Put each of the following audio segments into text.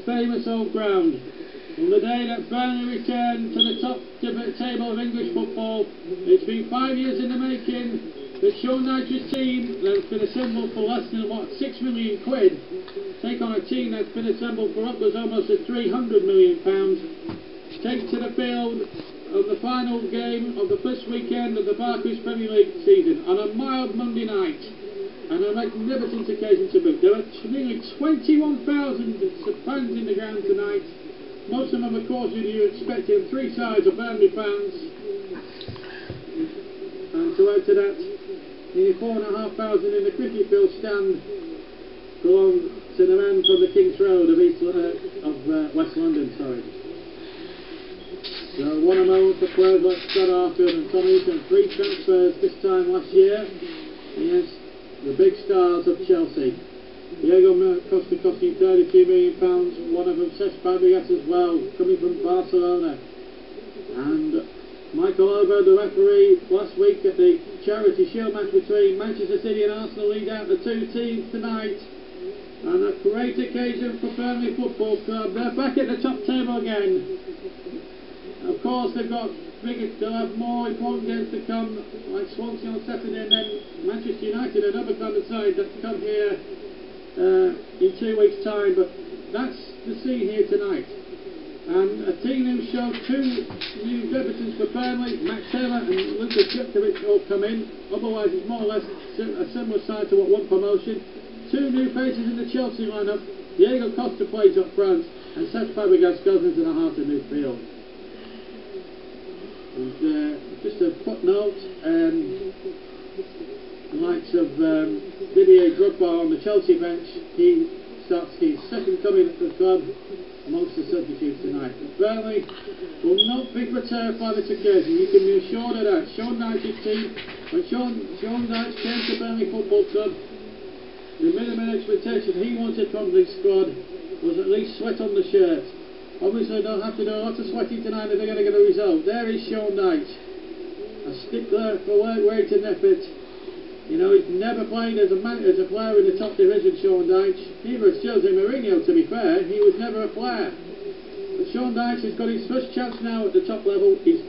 famous old ground. On the day that Burnley returned to the top table of English football, it's been 5 years in the making. The Sean Dyche's team that's been assembled for less than, what, £6 million, take on a team that's been assembled for upwards almost at £300 million, take to the field of the final game of the first weekend of the Burnleys Premier League season on a mild Monday night, and a magnificent occasion to boot. There are nearly 21,000 fans in the ground tonight. Most of them, of course, you're expecting three sides of Burnley fans, and to add to that, nearly 4,500 in the cricket field stand belong to the man from the King's Road of West London. So what a moment for players like Scott Arthur and Tommy Eaton, 3 transfers this time last year against the big stars of Chelsea. Diego Costa costing £32 million, one of them Cesc Fabregas as well, coming from Barcelona. And Michael Over, the referee, last week at the Charity Shield match between Manchester City and Arsenal, lead out the two teams tonight. And a great occasion for Burnley Football Club. They're back at the top table again. Of course, they'll have more important games to come, like Swansea on Saturday, and then Manchester United, another kind of side that come here in 2 weeks' time. But that's the scene here tonight. And a team who showed 2 new debutants for Burnley, Max Taylor and Luka Jutkovic, all come in. Otherwise, it's more or less a similar side to what won promotion. 2 new faces in the Chelsea lineup. Diego Costa plays up front, and Cesc Fabregas goes into the heart of midfield. And just a footnote, the likes of Didier Drogba on the Chelsea bench, he starts his second coming at the club amongst the substitutes tonight. But Burnley will not be perturbed by this occasion, you can be assured of that. Sean Dyche's team, when Sean Dyche came to Burnley Football Club, the minimum expectation he wanted from the squad was at least sweat on the shirt. Obviously they'll have to do a lot of sweating tonight if they're going to get a result. There is Sean Dyche, a stickler for work, rate and effort. You know, he's never played as a player in the top division, Sean Dyche. Neither has Jose Mourinho, to be fair. He was never a player. But Sean Dyche has got his first chance now at the top level. He's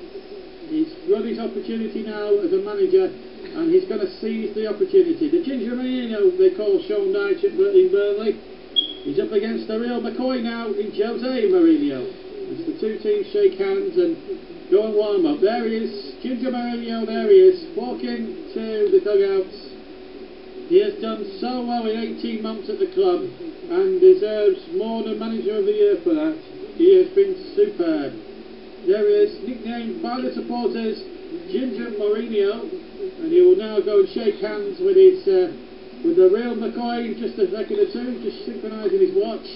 got his opportunity now as a manager, and he's going to seize the opportunity. The Ginger Mourinho, they call Sean Dyche in Burnley. He's up against the real McCoy now in Jose Mourinho. As the two teams shake hands and go and warm up. There he is, Ginger Mourinho, there he is, walking to the dugouts. He has done so well in 18 months at the club and deserves more than Manager of the Year for that. He has been superb. There he is, nicknamed by the supporters Ginger Mourinho, and he will now go and shake hands with his with the real McCoy in just a second or two, just synchronising his watch.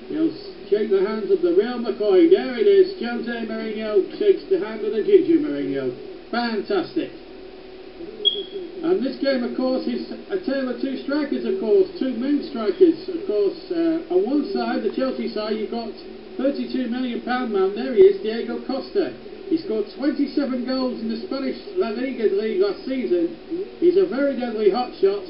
He'll shake the hands of the real McCoy. There it is, Jose Mourinho shakes the hand of the Ginger Mourinho. Fantastic. And this game, of course, is a tale of 2 strikers, of course, 2 main strikers, of course. On one side, the Chelsea side, you've got £32 million man, there he is, Diego Costa. He scored 27 goals in the Spanish La Liga league last season. He's a very deadly hot shot,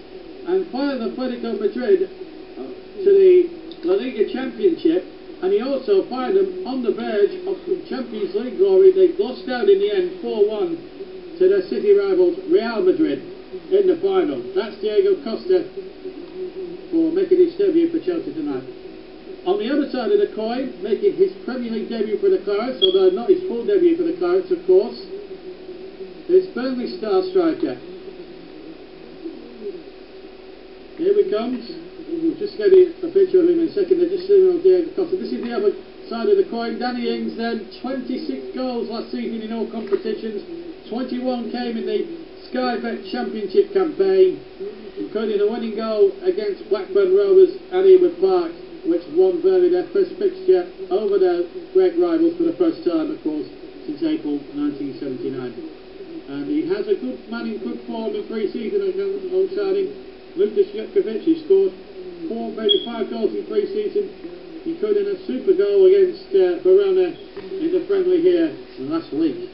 and fired Atletico Madrid to the La Liga Championship, and he also fired them on the verge of Champions League glory. They lost out in the end 4-1 to their city rivals Real Madrid in the final. That's Diego Costa for making his debut for Chelsea tonight. On the other side of the coin, making his Premier League debut for the Clarets, although not his full debut for the Clarets, of course, is Burnley star striker. Here he comes. We'll just get a picture of him in a second. They're just showing on Diego Costa. This is the other side of the coin. Danny Ings then, 26 goals last season in all competitions. 21 came in the Sky Bet Championship campaign, including a winning goal against Blackburn Rovers at Ewood Park, which won Burnley their first fixture over their great rivals for the first time, of course, since April 1979. And he has a good man in good form in pre-season alongside him. Luka Jutkovic, who scored 5 goals in pre-season, including a super goal against Verona in the friendly here last week.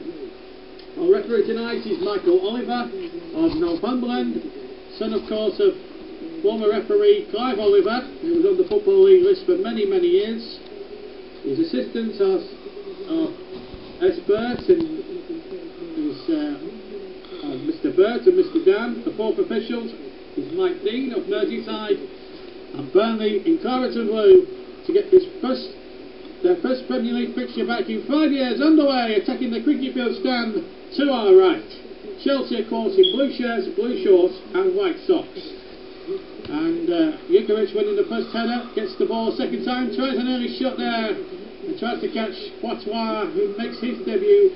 Our referee tonight is Michael Oliver of Northumberland, son of course of former referee Clive Oliver, who was on the Football League list for many, many years. His assistants are S. Burt and Mr. Burt and Mr. Dan. The fourth officials is Mike Dean of Merseyside, and Burnley in claret and blue to get their first Premier League fixture back in 5 years underway, attacking the cricket field stand to our right. Chelsea, of course, in blue shirts, blue shorts and white socks. And Jukovic winning the first header, gets the ball second time, tries an early shot there and tries to catch Poitois, who makes his debut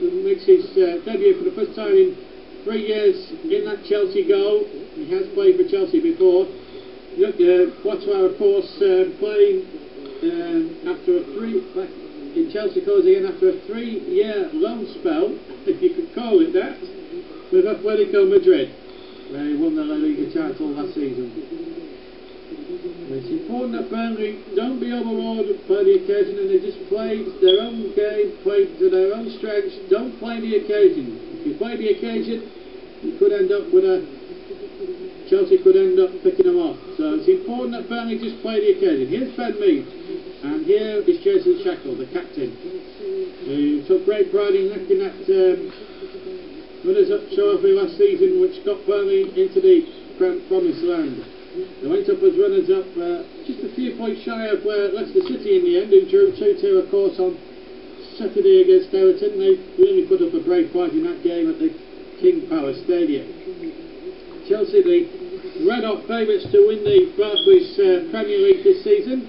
for the first time in 3 years in that Chelsea goal. He has played for Chelsea before. Poitois, of course, playing after in Chelsea colours again after a 3-year loan spell, if you could call it that, with Atletico Madrid, where he won the La Liga title last season. And it's important that Burnley don't be overawed by the occasion, and they just played their own game, played to their own strengths. Don't play the occasion. If you play the occasion, you could end up with Chelsea could end up picking them off. So it's important that Burnley just play the occasion. Here's Ben Mee, and here is Jason Shackle, the captain, who took great pride in lifting that runners-up trophy last season, which got Burnley into the promised land. They went up as runners-up, just a few points shy of Leicester City in the end, who drew 2-2, of course, on Saturday against Everton. They really put up a brave fight in that game at the King Power Stadium. Chelsea, the red-hot favourites to win the Burnleys Premier League this season.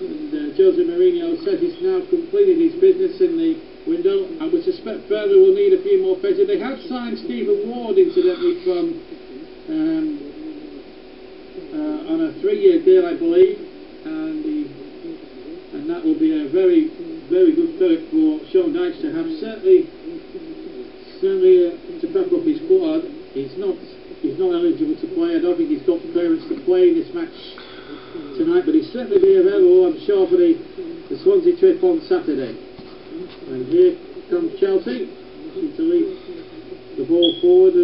And Jose Mourinho says he's now completed his business in the window. I would suspect Burnley will need a few more faces. They have signed Stephen Ward, incidentally, from on a 3-year deal, I believe, and that will be a very, very good fillip for Sean Dyche to have. Certainly to back up his squad. He's not eligible to play. I don't think he's got clearance to play in this match tonight, but he'll certainly be available, I'm sure, for the Swansea trip on Saturday. And here comes Chelsea, looking to lead the ball forward,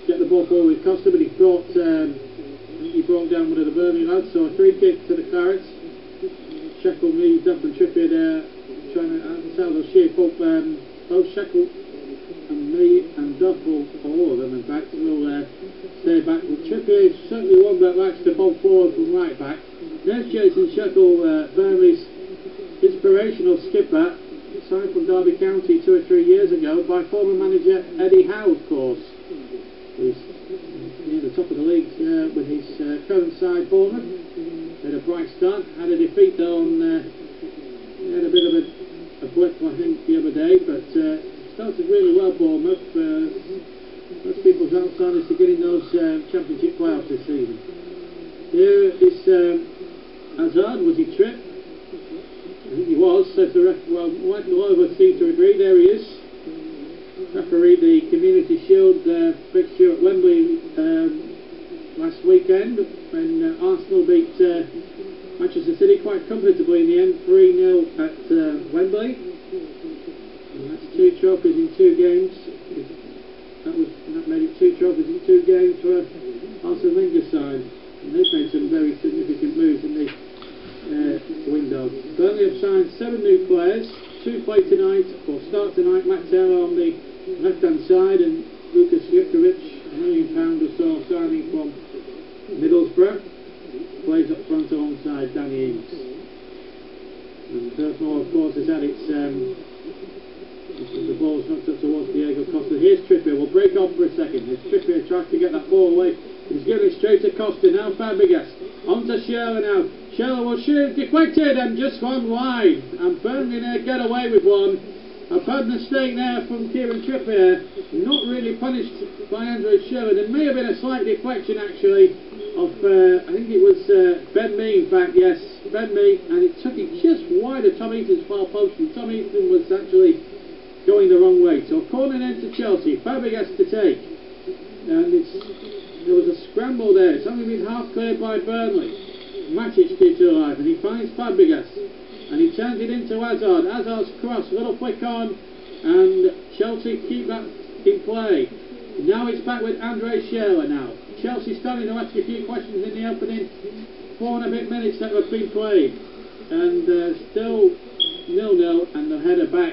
get the ball forward with Costa, but he brought down one of the Burnley lads, so a free kick to the Clarets. Shackle moved up and Trippier there, trying to shape up both Shackle and Mee and Duff, all of them in fact, will stay back. But Trippier is certainly one that likes to bob forward from right back. There's Jason Shackle, Burnley's inspirational skipper, signed from Derby County 2 or 3 years ago by former manager Eddie Howe, of course, who's near the top of the league with his current side, Bournemouth. Had a bright start, had a defeat though on, had a bit of a blip I think the other day, but started really well, Bournemouth. Most people's outsiders to get in those championship playoffs this season. Here is Hazard. Was he tripped? I think he was, says the ref. Well, Michael Oliver seems to agree. There he is. Refereed the Community Shield fixture at Wembley last weekend when Arsenal beat Manchester City quite comfortably in the end, 3-0 at Wembley. And that's 2 trophies in 2 games. That made it 2 trophies in 2 games for Arsene Wenger's side. And they've made some very significant moves in the window. Burnley have signed 7 new players. 2 play tonight, or start tonight. Matt Taylor on the left-hand side, and Lucas Jukovic, £1 million or so signing from Middlesbrough, plays up front alongside Danny Ings. And Turf Moor, of course, has had its the ball's knocked up towards Diego Costa. Here's Trippier. We'll break off for a second. As Trippier tries to get that ball away, he's giving it straight to Costa. Now Fabregas on to Shearer now. Shearer will shoot, deflected and just gone wide. And Burnley there get away with one. A bad mistake there from Kieran Trippier. Not really punished by Andre Shearer. There may have been a slight deflection actually of, I think it was Ben Mee, in fact, yes, Ben Mee, and it took it just wide of Tom Eaton's far post, and Tom Eaton was actually going the wrong way. So corner then to Chelsea. Fabregas to take. And there was a scramble there. It's only been half cleared by Burnley. Matic keeps it alive, and he finds Fabregas. And he turns it into Hazard. Hazard's cross, little flick on, and Chelsea keep that in play. Now it's back with Andre Shearer now. Chelsea starting to ask a few questions in the opening 4 and a bit minutes that have been played, and still 0-0, and the header back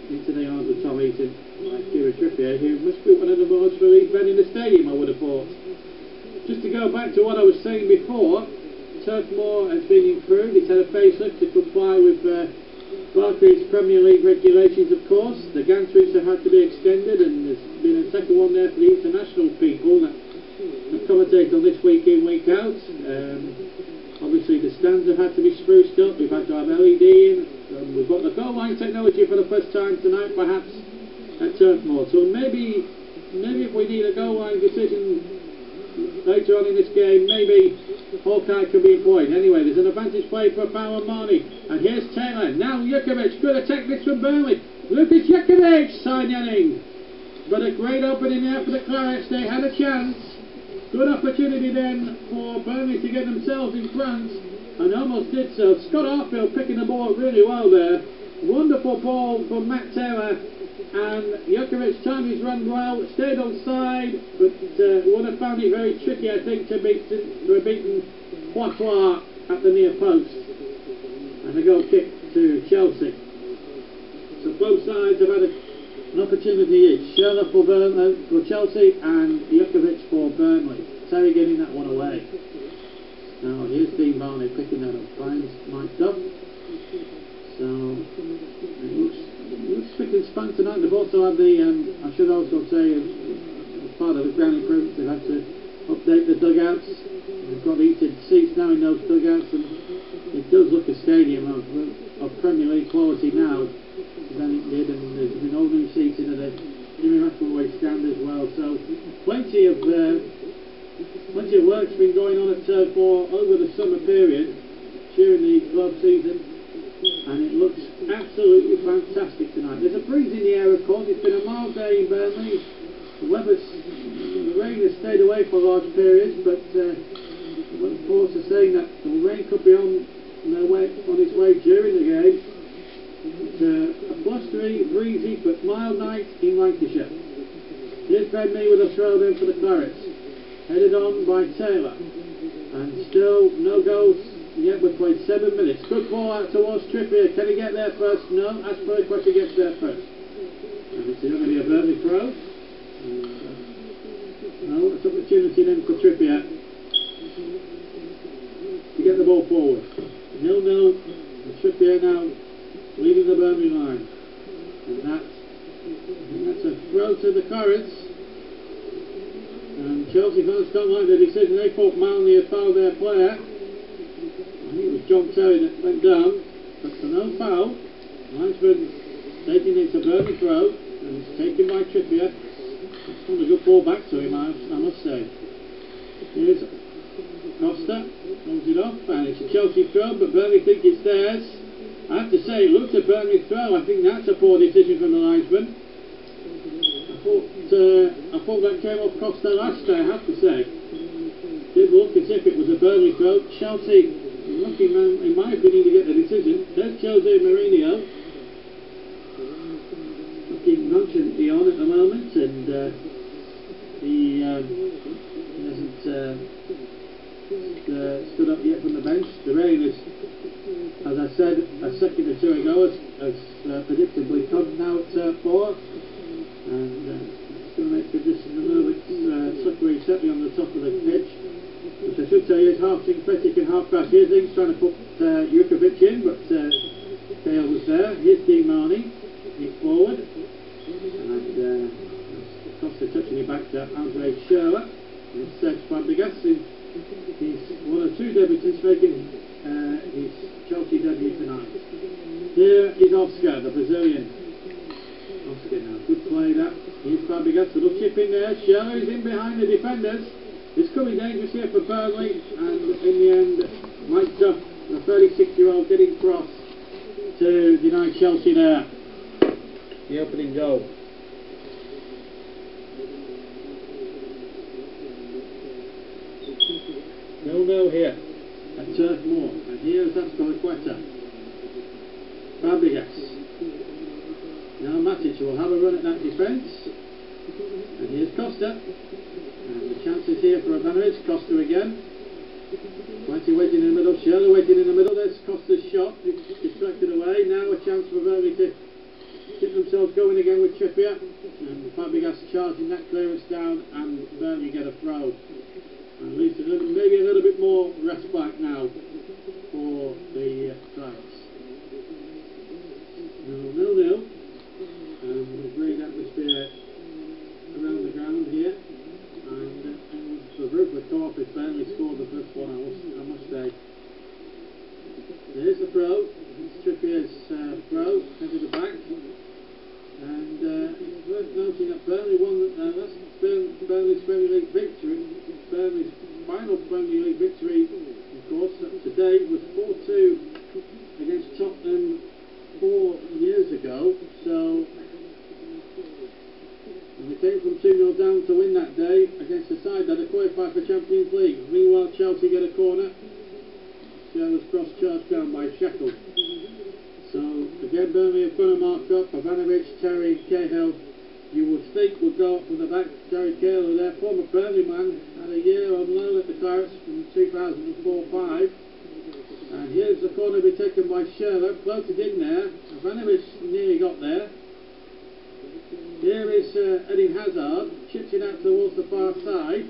into the arms of Tom Eaton by Kieran Trippier, who must be one of the most relieved men in the stadium, I would have thought. Just to go back to what I was saying before, Turf Moor has been improved. It's had a facelift to comply with Burnleys Premier League regulations, of course. The gantries have had to be extended, and there's been a second one there for the international people that commentate on this week in, week out. Obviously the stands have had to be spruced up. We've had to have LED in. We've got the goal line technology for the first time tonight, perhaps, at Turf Moor. So maybe if we need a goal line decision later on in this game, maybe Hawkeye can be employed. Anyway, there's an advantage play for Power Marnie, and here's Taylor. Now Jukovic, good attack this from Burnley. Lucas Jukovic signing, but a great opening there for the Clarets. They had a chance. Good opportunity then for Burnley to get themselves in front, and almost did so. Scott Arfield picking the ball really well there. Wonderful ball from Matt Taylor, and Jukovic timed his run well, stayed on side, but would have found it very tricky, I think, to have beaten Poitras at the near post. And a goal kick to Chelsea. So both sides have had an opportunity each. Schürrle for Chelsea and Jukovic for Burnley. Terry getting that one away. Now here's Dean Barney picking that up. Brian's mic'd up. So it looks spick and span tonight. They've also had the, I should also say, as part of the ground improvements, they've had to update the dugouts. They've got heated seats now in those dugouts, and it does look a stadium of Premier League quality now than it did, and there's been all new seats into the Jimmy McIlroy stand as well. So plenty of work's been going on at Turf Moor over the summer period during the club season, and it looks absolutely fantastic tonight. There's a breeze in the air, of course. It's been a mild day in Burnley. The rain has stayed away for large periods, but reports are saying that the rain could be on its way during the game. It's a blustery, breezy but mild night in Lancashire. Here's Ben Mee with a throw in for the Clarets, headed on by Taylor, and still no goals yet. We've played 7 minutes. Good ball out towards Trippier. Can he get there first? No. Aspilicueta gets there first, and it's going to be a Burnley throw. No, it's opportunity then for Trippier to get the ball forward. 0-0, and Trippier now leading the Burnley line, and that's a throw to the Clarets. And Chelsea fans don't like the decision. They thought Malney had fouled their player. I think it was John Terry that went down, but for no foul. Linesman taking it to Burnley throw, and it's taken by Trippier. It's not a good ball back to him, I must say. Here's Costa, holds it off, and it's a Chelsea throw, but Burnley think it's theirs. I have to say, it looked at Burnley throw. I think that's a poor decision from the linesman. I thought that came off Costa last day, I have to say. It did look as if it was a Burnley throw. Chelsea, lucky man, in my opinion, to get the decision. There's Jose Mourinho, looking nonchalantly on at the moment, and he hasn't stood up yet from the bench. The rain is, as I said a second or two ago, has predictably come now at Turf Moor, and it's going to make conditions a little bit slippery, certainly on the top of the pitch, which I should tell you is half synthetic and half grass. Here's Ings trying to put Jukovic in, but Dale was there. Here's Dean Marnie, he's forward, and Costa touching it back to Andre Schürrle. And Serge Fabregas, he's one of 2 debutants making his Chelsea debut tonight. Here is Oscar, the Brazilian. Oscar now, good play that. Here's Fabregas, little chip in there. Schürrle is in behind the defenders. It's coming dangerous here for Burnley, and in the end, Mike Duff, the 36-year-old, getting cross to deny Chelsea there the opening goal. 0-0 here at Turf Moor, and here's Aspilicueta. Fabregas. Now Matic will have a run at that defence. And here's Costa. And the chance is here for Ivanovic. Costa again. Whitey waiting in the middle. Shirley waiting in the middle. There's Costa's shot. Distracted away. Now a chance for Burnley to get themselves going again with Trippier. And Fabregas charging that clearance down. And Burnley get a throw. And at least maybe a little bit more rest back now for the Giants. 0-0. And great atmosphere around the ground here. And the roof would come off if Burnley scored the first one, I must say. There's the throw. It's Trippier's throw, head to the back. And it's worth noting that Burnley won that's Burnley's Premier League victory. Burnley's final Premier League victory, of course, today was 4-2 against Tottenham 4 years ago. So they came from 2-0 down to win that day against a side that had qualified for Champions League. Meanwhile, Chelsea get a corner. Shell's cross charged down by Shackle. So again, Burnley have got a mark up. Ivanovic, Terry, Cahill, you would think would go up from the back. Terry Cahill, their former Burnley man, had a year on loan at the Clarets from 2004-05. And here's the corner to be taken by Sherlock, floated in there. Ivanovic nearly got there. Here is Eden Hazard, chips it out towards the far side.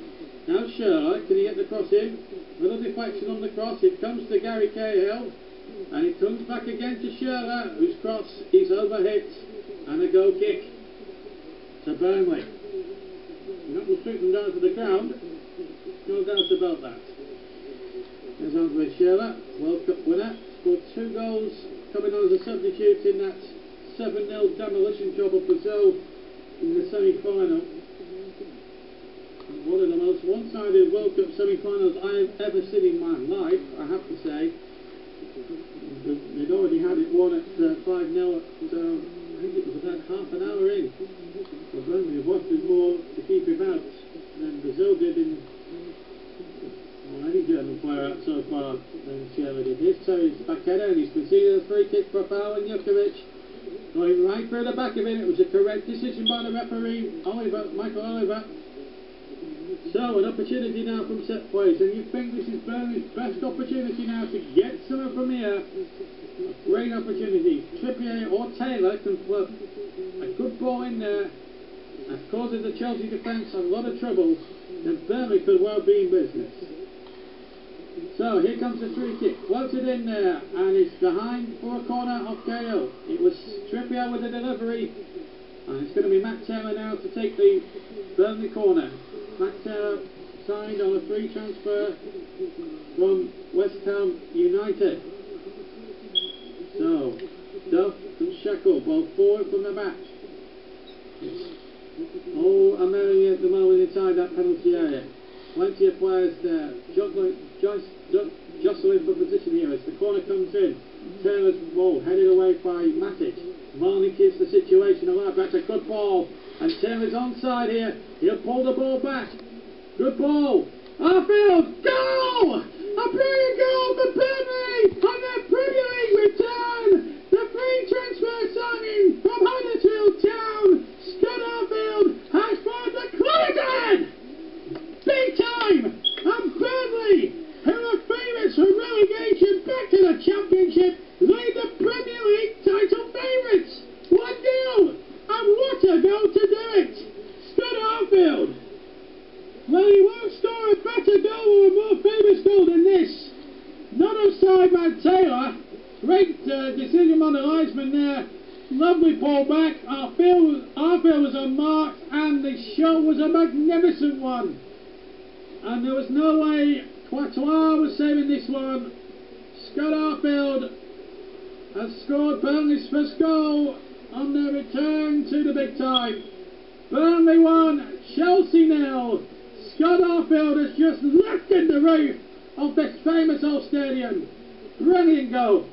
Now Sherlock, can he get the cross in? Little deflection on the cross, it comes to Gary Cahill. And it comes back again to Sherlock, whose cross is overhit. And a goal kick to Burnley. That will sweep them down to the ground. No doubt about that. There's Andre Sherlock, World Cup winner. Scored 2 goals coming on as a substitute in that 7-0 demolition job of Brazil in the semi-final. One of the most one-sided World Cup semi-finals I have ever seen in my life, I have to say. They'd already had it won at 5-0 at, I think it was about half an hour in. So Burnley have wanted more to keep him out than Brazil did in any German player out so far than Sherlock did. Here's Terry's back header, and he's conceded a free kick for a foul, and Jukovic going right through the back of it. It was a correct decision by the referee, Michael Oliver. So an opportunity now from set plays, and you think this is Burnley's best opportunity now to get something from here. A great opportunity. Trippier or Taylor can put a good ball in there and causes the Chelsea defence a lot of trouble, and Burnley could well be in business. So here comes the free kick, floated in there, and it's behind for a corner of KO. It was Trippier with the delivery, and it's going to be Matt Taylor now to take the Burnley corner. Matt Taylor signed on a free transfer from West Ham United. So Duff and Shackle both forward from the back. All American at the moment inside that penalty area. Plenty of players there. Jostling for position here as the corner comes in. Taylor's ball headed away by Matic. Marnie gives the situation alive. That's a good ball. And Taylor's onside here. He'll pull the ball back. Good ball. Arfield. Goal! A brilliant goal for Burnley on their Premier League return. The free transfer signing from Huddersfield Town. Scott Arfield has scored the Clinton! Big time! And Burnley, who are favourites for relegation back to the Championship, lead the Premier League title favourites. 1-0! And what a goal to do it! Scott Arfield! Well, he won't score a better goal or a more famous goal than this. Not offside by Taylor. Great decision on the linesman there. Lovely ball back. Arfield was unmarked, and the shot was a magnificent one. And there was no way Courtois was saving this one. Scott Arfield has scored Burnley's first goal on their return to the big time. Burnley 1, Chelsea 0. Scott Arfield has just lifted the roof of this famous old stadium. Brilliant goal.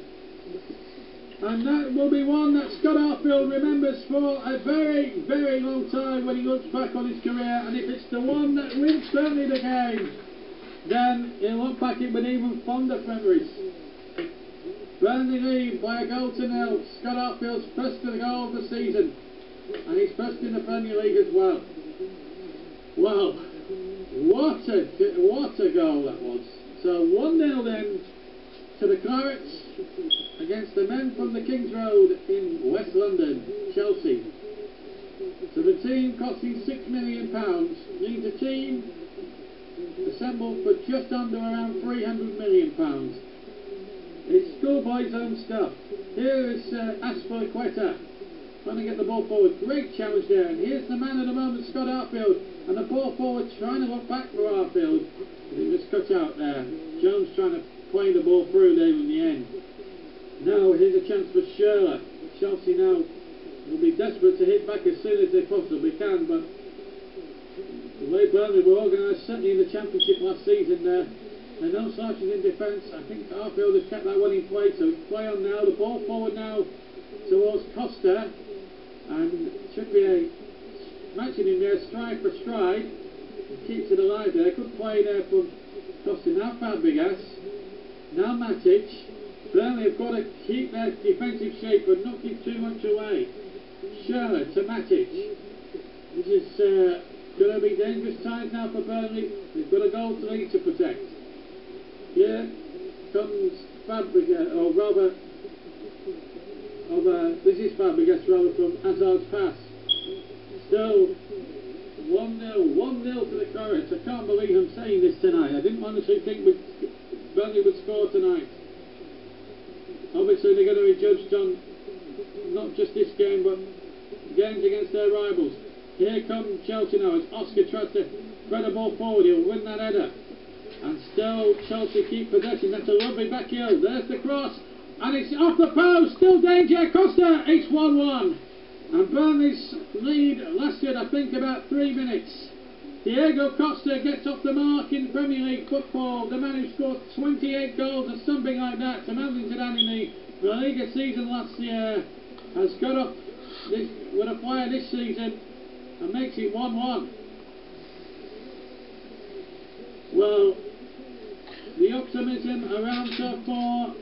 And that will be one that Scott Arfield remembers for a very, very long time when he looks back on his career. And if it's the one that wins Burnley the game, then he'll look back it with even fonder memories. Burnley lead by a goal to 0. Scott Arfield's first goal of the season. And he's first in the Premier League as well. Well, what a goal that was. So 1-0 then to the Clarets against the men from the King's Road in West London, Chelsea. So the team costing £6 million needs a team assembled for just under around £300 million. It's schoolboys' own stuff. Here is Aspilicueta trying to get the ball forward. Great challenge there. And here's the man at the moment, Scott Arfield. And the ball forward, trying to look back for Arfield. But it was cut out there. Jones trying to play the ball through there in the end. Now here's a chance for Schürrle. Chelsea now will be desperate to hit back as soon as they possibly can. But the way Burnley were organised, certainly in the Championship last season, there are no slouches in defence. I think Arfield has kept that one in play. So it's play on now. The ball forward now towards Costa. And Trippier matching him there stride for stride. Keeps it alive there. Good play there from Costa. Now Fabregas. Now Matic. Burnley have got to keep their defensive shape and not give too much away. Schürrle to Matic. This is going to be dangerous times now for Burnley. They've got a goal to lead to protect. Here comes Fabregas, or rather, this is Fabregas rather from Hazard's pass. Still 1-0 to the Clarets. I can't believe I'm saying this tonight. I didn't honestly think Burnley would score tonight. Obviously they're going to be judged on not just this game but games against their rivals. Here comes Chelsea now as Oscar tries to thread the ball forward. He'll win that header. And still Chelsea keep possession. That's a lovely back heel. There's the cross. And it's off the post. Still danger. Costa. It's 1-1. And Burnley's lead lasted, I think, about 3 minutes. Diego Costa gets off the mark in Premier League football. The man who scored 28 goals or something like that, amounting to that in the La Liga season last year, has got off this, with a flyer this season and makes it 1-1. Well, the optimism around Turf Moor,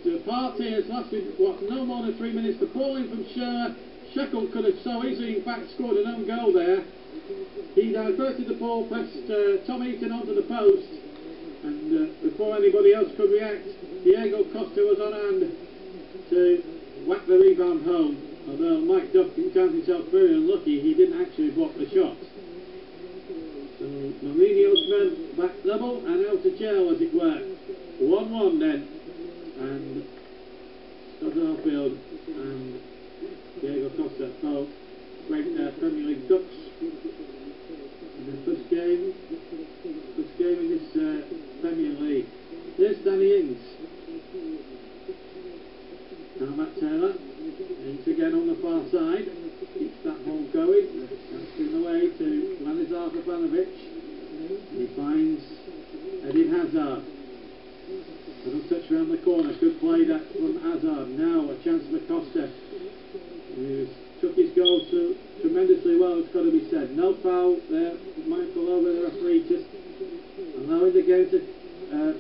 the party has lasted, what, no more than 3 minutes. The ball in from Schürrle. Shekel could have so easily, in fact, scored an own goal there. He diverted the ball, pressed Tom Eaton onto the post, and before anybody else could react, Diego Costa was on hand to whack the rebound home. Although Mike Duff counts himself very unlucky, he didn't actually block the shot. So Mourinho's men back double and out of jail, as it were. 1-1 then, and Scott Arfield and Diego Costa, both great Premier League ducks. In the first game in this Premier League. There's Danny Ings. Now Matt Taylor. Ings again on the far side. Keeps that ball going. Transferring away to Lanizar Ivanovic. He finds Eden Hazard. Little touch around the corner. Good play that from Hazard. Now a chance for Costa. He took his goal tremendously well, it's got to be said. No foul there. Mindful over the referee, just allowing the game to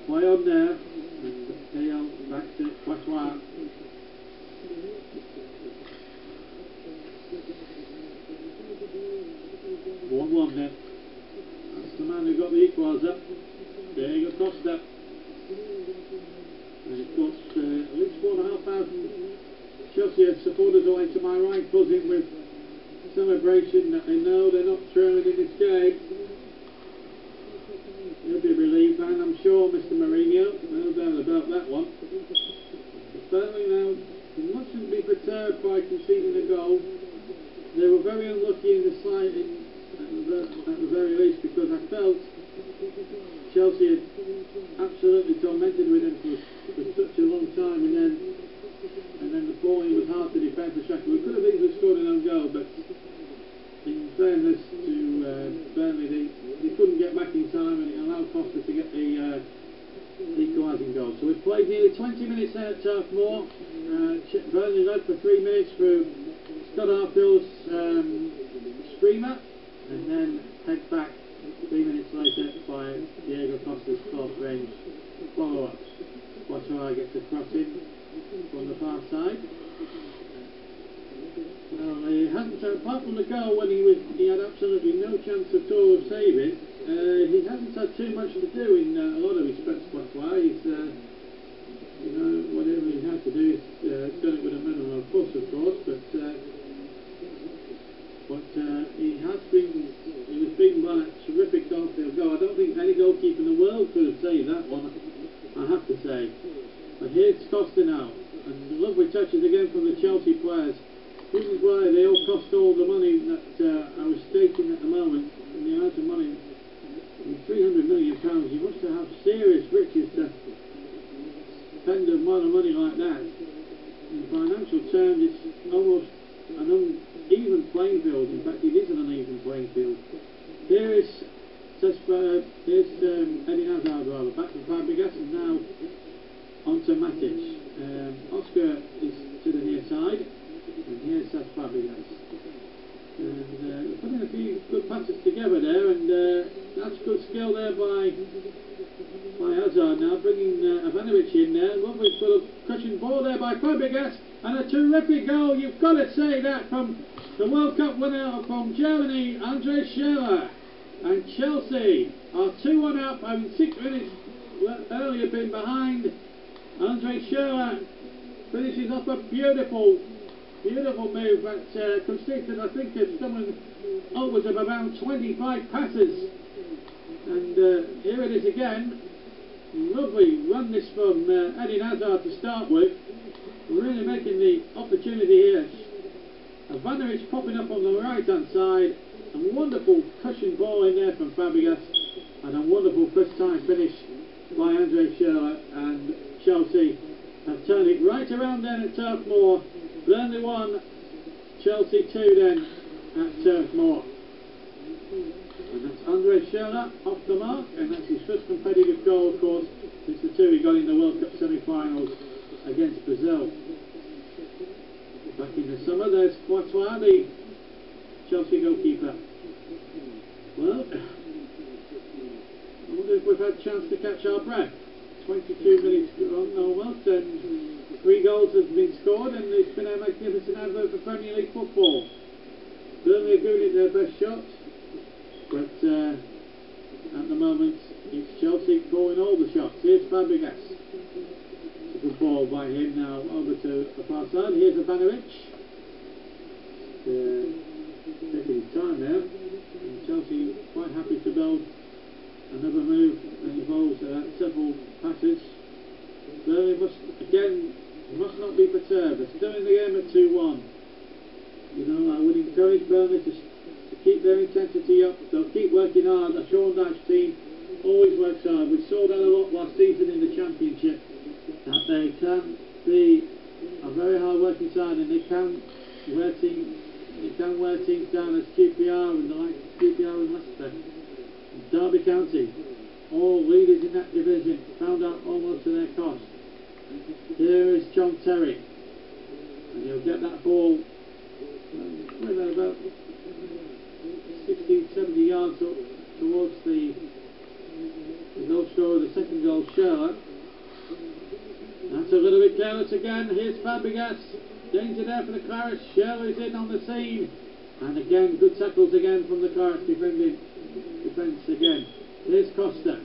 play on there. And Theo back to Quatois. One there. That's the man who got the equaliser. Diego Costa. And it puts at least 4,500 Chelsea supporters away to my right, buzzing with celebration that they know they're not trailing in this game. He'll be relieved, and I'm sure, Mr. Mourinho, no doubt about that one. But Burnley now mustn't be perturbed by conceding a goal. They were very unlucky in the slide at the very least, because I felt Chelsea had absolutely tormented with them for such a long time, and then the bowling was hard to defend for Shackle. We could have easily scored an own goal, but in fairness to Burnley, they couldn't get back in time, and it allowed Costa to get the equalising goal. So we've played nearly 20 minutes there at Turf Moor. Burnley led for 3 minutes through Scott Arfield's screamer, and then head back 3 minutes later by Diego Costa's close range follow-up. Quatois gets a cross in from the far side. He hasn't, apart from the goal when he had absolutely no chance at all of saving, he hasn't had too much to do in a lot of respects. He's, you know, whatever he had to do, he's done it with a minimum of fuss, of course, but he was beaten by a terrific Garfield goal. I don't think any goalkeeper in the world could have saved that one, I have to say. But here's Costa now, and lovely touches again from the Chelsea players. This is why they all cost all the money that I was stating at the moment, and the amount of money, £300 million. You must have serious riches to spend a amount of money like that. In financial terms, it's almost an uneven playing field. In fact, it is an uneven playing field. Here's Eden Hazard, rather, back to Fabregas, and now onto Matic. Oscar is to the near side, and here's Fabregas. And putting a few good passes together there, and that's good skill there by Hazard now, bringing Ivanovic in there. Lovely sort of cushioned ball there by Fabregas, and a terrific goal, you've got to say that, from the World Cup winner from Germany, Andre Schürrle. And Chelsea are 2-1 up, having 6 minutes earlier been behind. Andre Schürrle finishes off a beautiful move that consisted, I think, of someone upwards of about 25 passes. And here it is again. Lovely run this from Eden Hazard to start with. Really making the opportunity here. Ivanovic popping up on the right hand side. A wonderful cushion ball in there from Fabregas. And a wonderful first time finish by Andre Schürrle. And Chelsea have turned it right around then at Turf Moor. Burnley 1, Chelsea 2 then at Turf Moor. And that's Andre Schürrle off the mark, and that's his first competitive goal, of course, since the 2 he got in the World Cup semi-finals against Brazil. Back in the summer, there's Courtois, the Chelsea goalkeeper. Well, I wonder if we've had a chance to catch our breath. 22 minutes on almost, and 3 goals have been scored, and it's been a magnificent advert for Premier League football. Burnley are doing it their best shot, but at the moment it's Chelsea calling all the shots. Here's Fabregas. It's a good ball by him now over to the far side. Here's Ivanovic. Taking his time there. And Chelsea quite happy to build another move that involves several passes. Burnley must not be perturbed. They're still in the game at 2-1. You know, I would encourage Burnley to keep their intensity up. They'll keep working hard. The Sean Dyche team always works hard. We saw that a lot last season in the Championship, that they can be a very hard working side, and they can wear teams down as QPR and the likes of QPR and Leicester. Derby County, all leaders in that division, found out almost to their cost. Here is John Terry, and he'll get that ball about 60, 70 yards towards the goal scorer, the second goal, Schürrle. That's a little bit careless again. Here's Fabregas. Danger there for the Clarets. Schürrle is in on the scene. And again, good tackles again from the Clarets defence again. Here's Costa.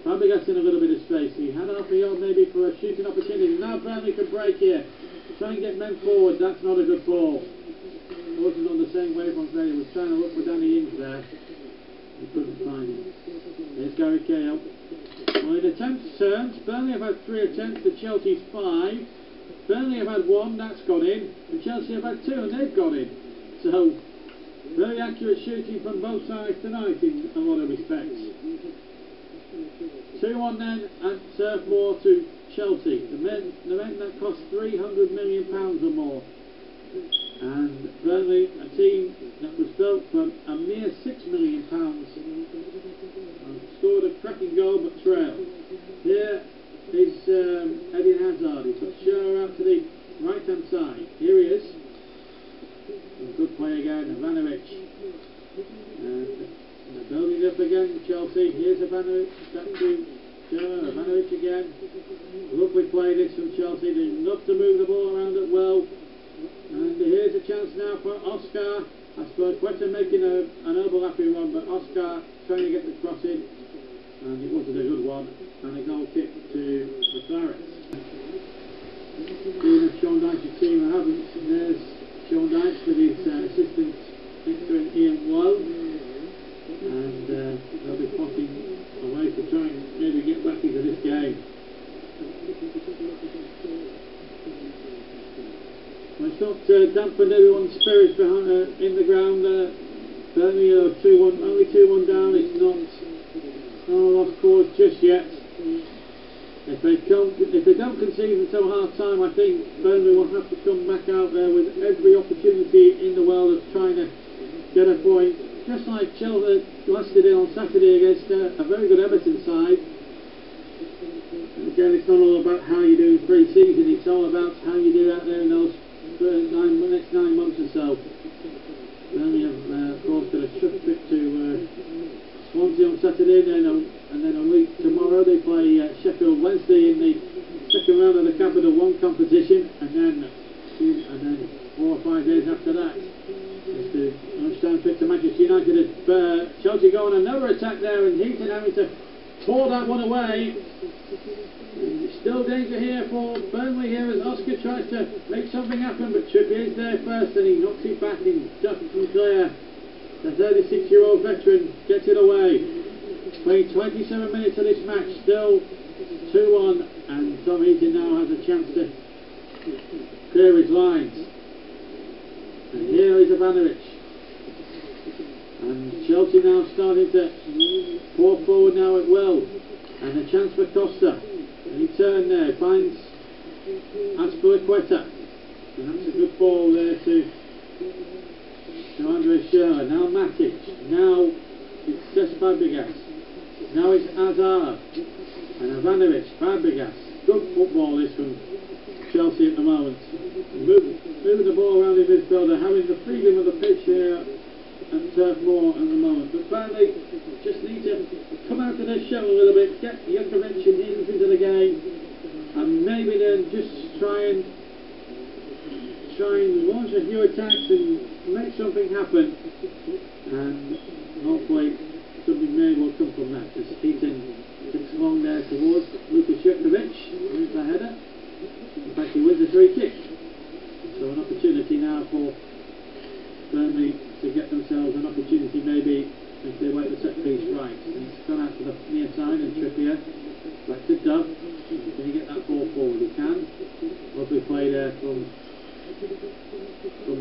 Fabregas in a little bit of space. He had half a yard maybe for a shooting opportunity. Now Burnley can break here. Try and get men forward. That's not a good ball. Wasn't on the same wavelength there. He was trying to look for Danny Ings there. He couldn't find him. There's Gary Cahill. Well, in attempts terms, Burnley have had 3 attempts to Chelsea's 5. Burnley have had 1, that's gone in. And Chelsea have had 2, and they've gone in. So, very accurate shooting from both sides tonight in a lot of respects. 2-1 then at Turf Moor to Chelsea. The men that cost £300 million or more. And Burnley, a team that was built from a mere £6 million, and scored a cracking goal but trailed. Here is Eden Hazard. He's got Schürrle out to the right hand side. Here he is. Good play again, Ivanovic. And they're building up again, Chelsea. Here's Ivanovic, back to Schürrle, Ivanovic again. Lovely play this from Chelsea. They love to move the ball around it well. And here's a chance now for Oscar. I suppose Quetta making an overlapping run, but Oscar trying to get the cross in, and it wasn't a good one, and a goal kick to the Clarets. Seeing if Sean Dyche's team haven't, there's Sean Dyche with his assistant next to Ian Lowe, and they'll be plotting away to try and maybe get back into this game. Well, it's not dampened everyone's spirits behind, in the ground. Burnley are 2-1, only 2-1 down. It's not lost cause just yet. If they don't concede until half time, I think Burnley will have to come back out there with every opportunity in the world of trying to get a point. Just like Chelsea Leicester did on Saturday against a very good Everton side. And again, it's not all about how you do in pre-season, it's all about how you do out there in those next 9 months or so. Burnley have, of course, got a tough trip to Swansea on Saturday, and then a week tomorrow they play Sheffield Wednesday in the second round of the Capital One competition, and then 4 or 5 days after that it's the lunchtime trip to Manchester United. Chelsea go on another attack there, and Heaton having to pour that one away. Still danger here for Burnley here as Oscar tries to make something happen, but Trippier's there first and he knocks it back in just and clear. The 36-year-old veteran gets it away. Playing 27 minutes of this match, still 2-1, and Tom Heaton now has a chance to clear his lines. And here is Ivanovic. And Chelsea now starting to pour forward now at will. And a chance for Costa. And he turned there, finds Azpilicueta. And that's a good ball there to Andre Schürrle. Now Matic. Now it's Cesc Fabregas. Now it's Hazard. And Ivanovic, Fabregas. Good football this from Chelsea at the moment. Moving the ball around in midfield, having the freedom of the pitch here at Turf Moor at the moment. But Burnley just need to come out of their shell a little bit, get Jankovic into the game, and maybe then just try and launch a few attacks and make something happen, and hopefully something may well come from that. As Heaton kicks along there towards Lukas Jankovic, wins the header. In fact, he wins a free kick. So an opportunity now for Burnley to get themselves an opportunity maybe if they work the set piece right. And it's gone out to the near side, and Trippier back to Duff. Can he get that ball forward? He can. Lovely play there from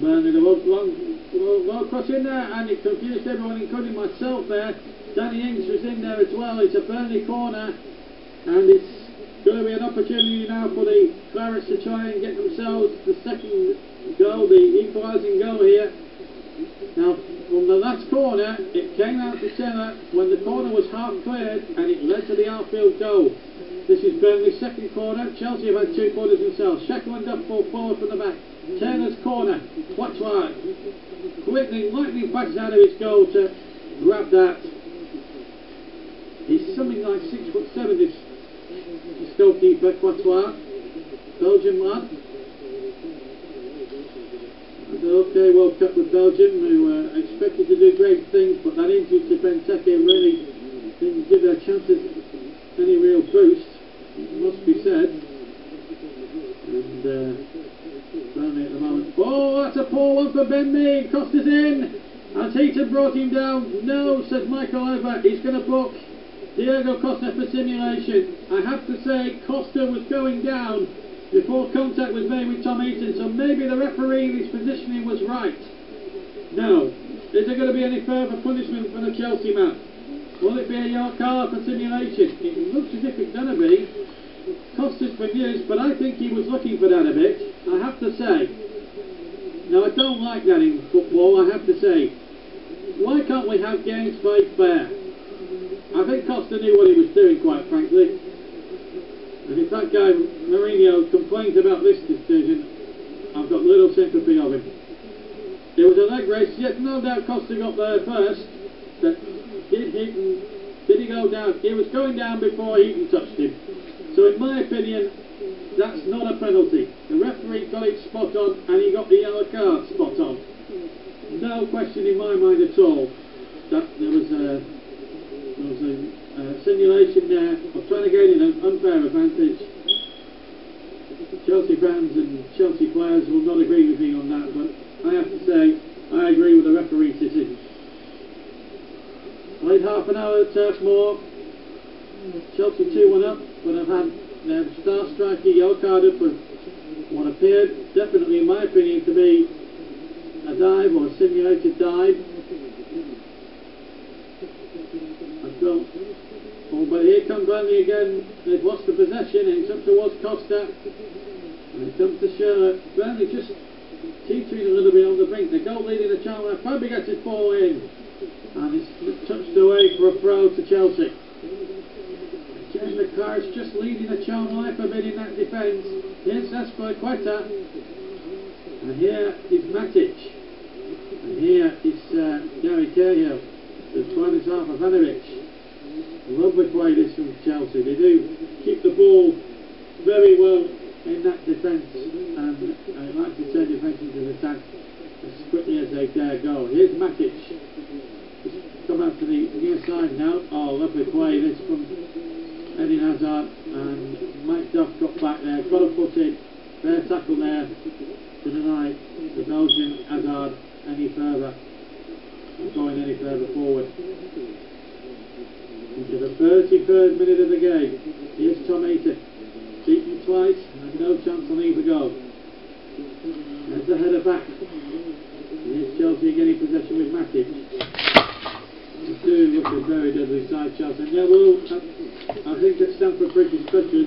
Burnley. The long cross in there, and it confused everyone, including myself there. Danny Ings was in there as well. It's a Burnley corner, and it's going to be an opportunity now for the Clarets to try and get themselves the second goal, the equalising goal here. Now, from the last corner, it came out to centre when the corner was half cleared, and it led to the outfield goal. This is Burnley's second corner. Chelsea have had 2 corners themselves. Sheckler and Duff ball forward from the back. Turner's corner. Quatois quickly, lightning flashes out of his goal to grab that. He's something like 6'7", this goalkeeper, Quatois. Belgian lad. Okay, World Cup with Belgium, who expected to do great things, but that injury to Benteke really didn't give their chances any real boost, it must be said. And Burnley at the moment. Oh, that's a poor one for Ben Mee. Costa's in. As Heaton brought him down. No, said Michael Over. He's going to book Diego Costa for simulation. I have to say, Costa was going down before contact was made with Tom Heaton, so maybe the referee in his positioning was right. Now, is there going to be any further punishment for the Chelsea man? Will it be a yellow card for simulation? It looks as if it's going to be. Costa's been used, but I think he was looking for that a bit, I have to say. Now, I don't like that in football, I have to say. Why can't we have games played fair? I think Costa knew what he was doing, quite frankly. And if that guy Mourinho complains about this decision, I've got little sympathy of him. It was a leg race, yes, no doubt Costa got there first, but did he go down? He was going down before Heaton touched him. So in my opinion, That's not a penalty. The referee got it spot on, and he got the yellow card spot on. No question in my mind at all that there was a simulation there of trying to gain an unfair advantage. Chelsea fans and Chelsea players will not agree with me on that, but I have to say I agree with the referee's decision. Played half an hour at Turf Moor. Chelsea 2-1 up, but I've had their star striker yellow carded for what appeared, definitely in my opinion, to be a dive or a simulated dive. But here comes Burnley again. They've lost the possession, and it's up towards Costa. And it comes to Sherlock. Burnley just teetering a little bit on the brink. The goal leading the channel. Fabregas is falling, and it's touched away for a throw to Chelsea. Again, the car's just leading the channel life a bit in that defence. Here's Azpilicueta, and here is Matic, and here is Gary Cahill. The trying to half of Ivanovic. Lovely play this from Chelsea. They do keep the ball very well in that defence, and I like to turn defence into attack as quickly as they dare go. Here's Matic. Just come out to the near side now. Oh, lovely play this from Eden Hazard, and Mike Duff got back there, got a foot in. Fair tackle there to deny the Belgian Hazard any further, going any further forward. Into the 33rd minute of the game. Here's Tom Eaton, beaten twice and no chance on either goal. There's the header back. Here's Chelsea getting possession with Matic. They do look a very deadly side, Chelsea. And I think at Stamford Bridge especially,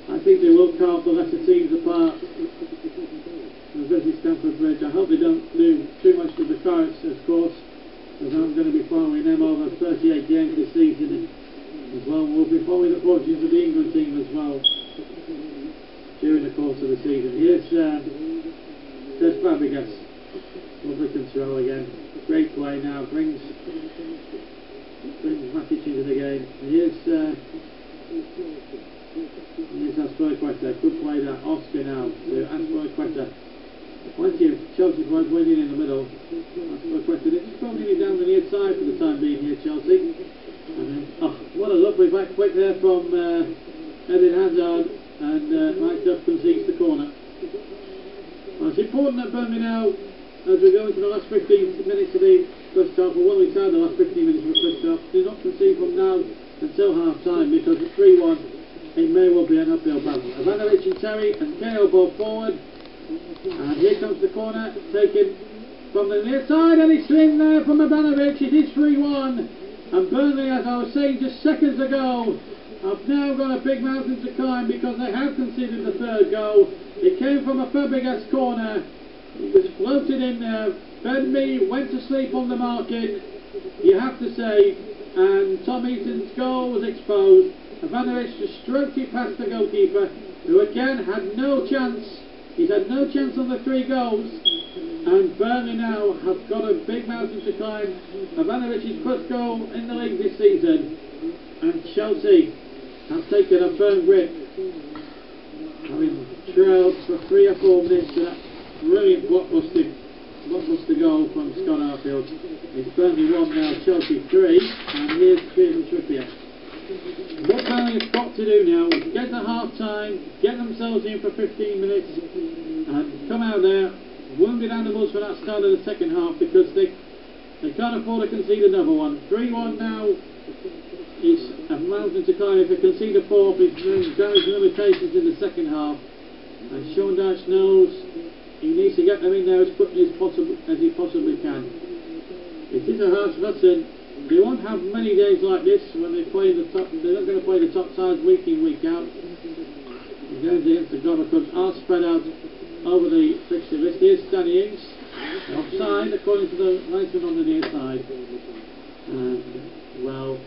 I think they will carve the lesser teams apart. Visit Stamford Bridge. I hope they don't do too much to the Carrots, of course, because I'm going to be following them over 38 games this season as well. We'll be following the fortunes of the England team as well during the course of the season. Here's Fabregas. Lovely control again. Great play now. Brings Matic into the game. Here's Azpilicueta. Good play there. Oscar now to Azpilicueta. Plenty of Chelsea players waiting in the middle. Azpilicueta. It's probably down the near side for the time being here, Chelsea. And then, what a lovely back flick there from Eden Hazard, and Mike Duff concedes the corner. Well, it's important that Burnley now, as we go into the last 15 minutes of the first half, or when we start the last 15 minutes of the first half, do not concede from now until half time, because at 3-1 it may well be an uphill battle. Ivanovic and Terry and Cahill both forward, and here comes the corner taken from the near side, and it's in there from Ivanovic. It is 3-1. And Burnley, as I was saying just seconds ago, have now got a big mountain to climb, because they have conceded the third goal. It came from a Fabregas corner. It was floated in there. Ben Mee went to sleep on the market, you have to say, and Tom Eaton's goal was exposed. Ivanovic just stroked it past the goalkeeper, who again had no chance. He's had no chance on the 3 goals. And Burnley now have got a big mountain to climb. Ivanovic's first goal in the league this season, and Chelsea have taken a firm grip, having trailed for 3 or 4 minutes to that brilliant blockbuster goal from Scott Arfield. It's Burnley 1 now, Chelsea 3, and here's Kieran Trippier. What Burnley have got to do now is get to half time, get themselves in for 15 minutes, and come out there wounded animals for that start of the second half, because they can't afford to concede another one. 3-1 now is a mountain to climb. If they concede a 4th, it's damage limitations in the second half, and Sean Dyche knows he needs to get them in there as quickly as he possibly can. It is a harsh lesson. They won't have many days like this when they play the top. They're not going to play the top sides week in, week out. The games against the Grosvenor clubs are spread out over the fixture list. Here's Danny Ings, offside according to the linesman on the near side. And, well,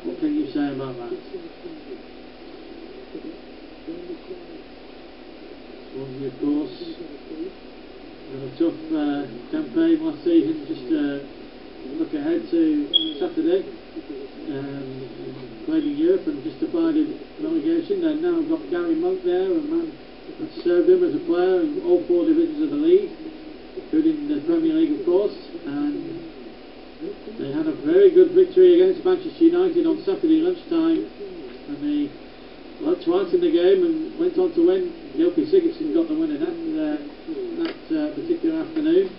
what can you say about that? Swansea, of course, had a tough campaign last season, just look ahead to Saturday. Played in Europe and just avoided relegation. They've now got Gary Monk there, a man that served him as a player in all 4 divisions of the league, including the Premier League of course, and they had a very good victory against Manchester United on Saturday lunchtime, and they led twice in the game and went on to win. Gilfie Sigurdsson got the win in that particular afternoon.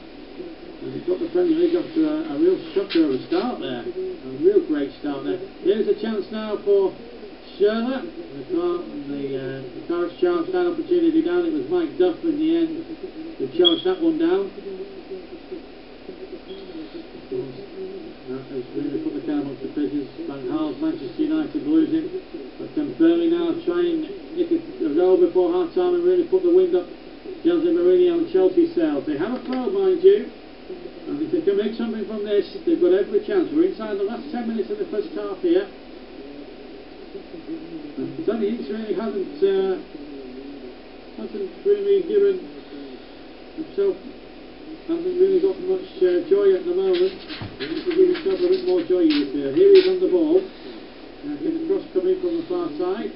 And he got the Premier League off to a real shocker of a start there. A real great start there. Here's a chance now for Schürrle. The Carrots charged that opportunity down. It was Mike Duff in the end who charged that one down. That has really put the can amongst the fissures. Van Gaal's Manchester United losing. But can Burnley now try and nick a goal before half time and really put the wind up Jose Mourinho and Chelsea's sails? They have a throw, mind you. And if they can make something from this, they've got every chance. We're inside the last 10 minutes of the first half here. And Danny Ings really hasn't really given himself, hasn't really got much joy at the moment. He needs to give himself a bit more joy here. Here he is on the ball. Getting the cross coming from the far side.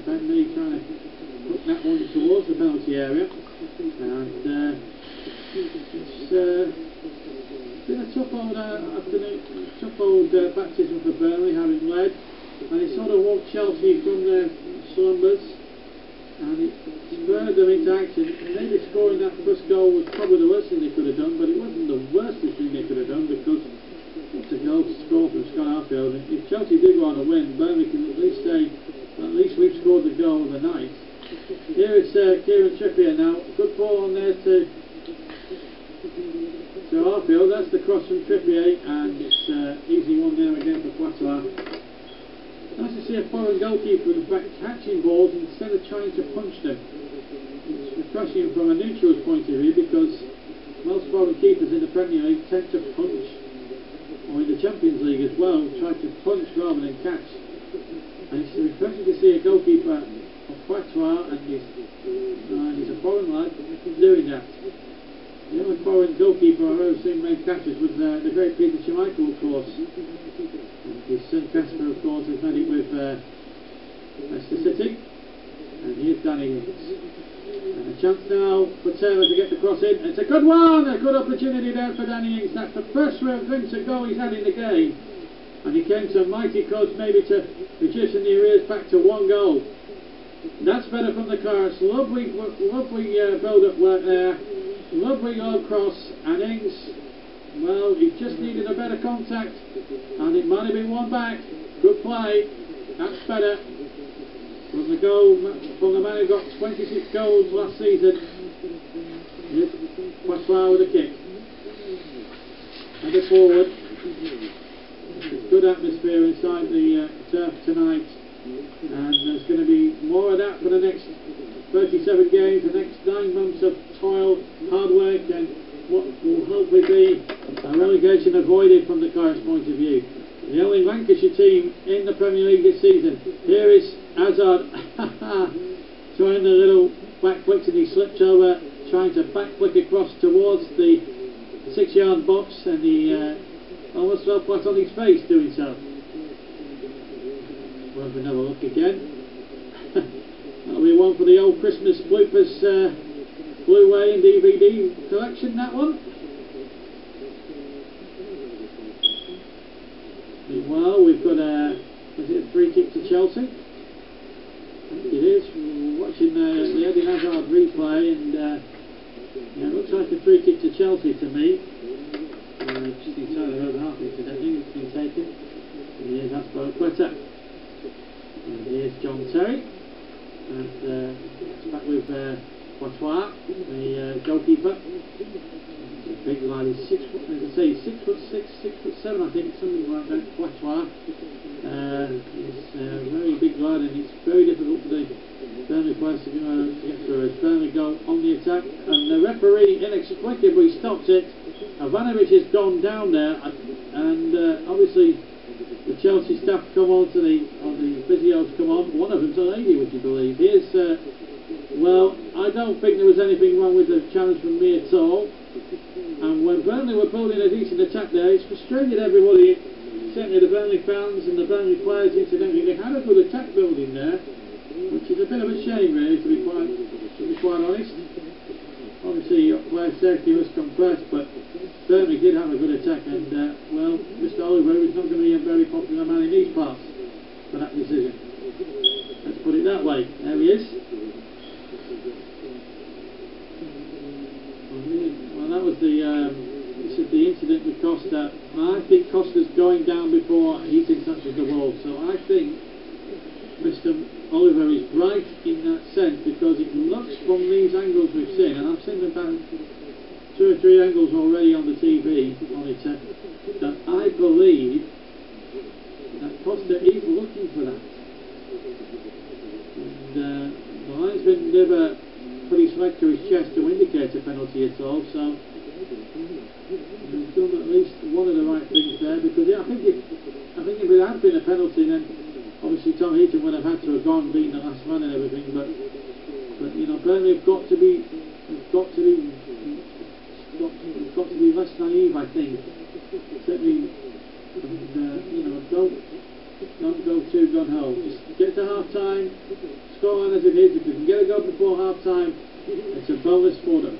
Burnley trying to put that one towards the penalty area. And it's been a tough old afternoon, tough old baptism for Burnley, having led, and it sort of woke Chelsea from their slumbers, and it spurred them into action. Maybe scoring that first goal was probably the worst thing they could have done, but it wasn't the worst thing they could have done, because it's a goal to score from Scott Arfield. And if Chelsea did go on to win, Burnley can at least say, at least we've scored the goal of the night. Here is Kieran Trippier now. Good ball on there to Arfield. That's the cross from Trippier, and it's easy one there again for Poitou. Nice to see a foreign goalkeeper in fact catching balls instead of trying to punch them. It's refreshing from a neutral's point of view, because most foreign keepers in the Premier League tend to punch, or in the Champions League as well, try to punch rather than catch. And it's refreshing to see a goalkeeper of Poitou, and he's a foreign lad, doing that. The only foreign goalkeeper I've ever seen make catches was the great Peter Schmeichel, of course. And his son Casper, of course, has made it with Leicester City. And here's Danny Ings. And a chance now for Taylor to get the cross in. It's a good one! A good opportunity there for Danny Ings. That's the first Vincent goal he's had in the game. And he came to a mighty close maybe to reducing the arrears back to 1 goal. That's better from the Carrots. Lovely build-up work there. Lovely goal cross, and Ings, well, he just needed a better contact, and it might have been one back. Good play. That's better. From the man who got 26 goals last season. Poitou with a kick. Headed forward. Good atmosphere inside the turf tonight, and there's going to be more of that for the next 37 games, the next 9 months of toil, hard work, and what will hopefully be a relegation avoided from the Carrots' point of view. The only Lancashire team in the Premier League this season. Here is Hazard trying the little back flicks, and he slips over, trying to back flick across towards the 6-yard box, and he almost fell flat on his face doing so. We'll have another look again. That'll be one for the old Christmas bloopers Blu-ray and DVD collection, that one. Meanwhile, we've got is it a free kick to Chelsea? I think it is. We're watching the Eden Hazard replay, and yeah, it looks like a free kick to Chelsea to me. Just inside the road half incidentally, it's been taken. And here's Poitou. And here's John Terry. And it's back with Poitou, the goalkeeper. He's a big lad. He's 6 foot, as I say, 6'6", 6'7", I think, something like that. Poitou. He's a very big lad, and it's very difficult for the Burnley players to get through. As Burnley go on the attack, and the referee inexplicably stops it. Ivanovic has gone down there, and obviously the Chelsea staff come on to the physios come on. One of them's a lady, would you believe? Here's well, I don't think there was anything wrong with the challenge from me at all. And when Burnley were building a decent attack there, it's frustrated everybody, certainly the Burnley fans and the Burnley players incidentally. They had a good attack building there, which is a bit of a shame really, to be quite honest. Obviously player safety must come first, but Burnley did have a good attack, and well, Mr. Oliver is not going to be a very popular man in these parts for that decision. Let's put it that way. There he is. Well, that was this is the incident with Costa. I think Costa's going down before Heaton touches the ball, so I think Mr. Oliver is right in that sense, because it looks from these angles we've seen, and I've seen about 2 or 3 angles already on the TV monitor, that I believe that Costa is looking for that. And the linesman never put his leg to his chest to indicate a penalty at all, so he's done at least one of the right things there, because I think if it had been a penalty, then obviously Tom Heaton would have had to have gone, being the last man and everything, but you know, Burnley have got to be less naive, I think. Certainly, and, you know, don't go too gun ho. Just get to half time, score on as it is. If we can get a goal before half time, it's a bonus for them.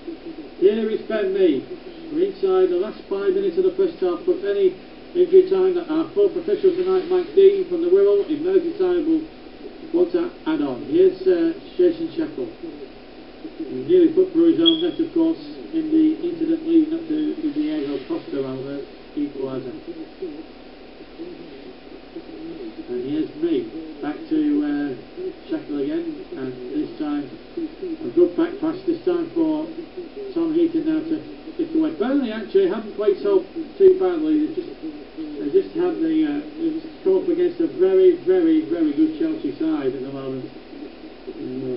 Here is Ben Mee. We're inside the last 5 minutes of the first half, but any injury time that our fourth official tonight, Mike Dean from the Wirral in Merseyside, will want to add on. Here's Jason Shackle. He nearly put through his own net, of course, in the incident leading up to the Diego Costa equaliser. And here's me, back to Shackle again, and this time a good back pass this time for Tom Heaton now to lift away. Burnley actually haven't played so too badly. They just had they just come up against a very, very, very good Chelsea side at the moment.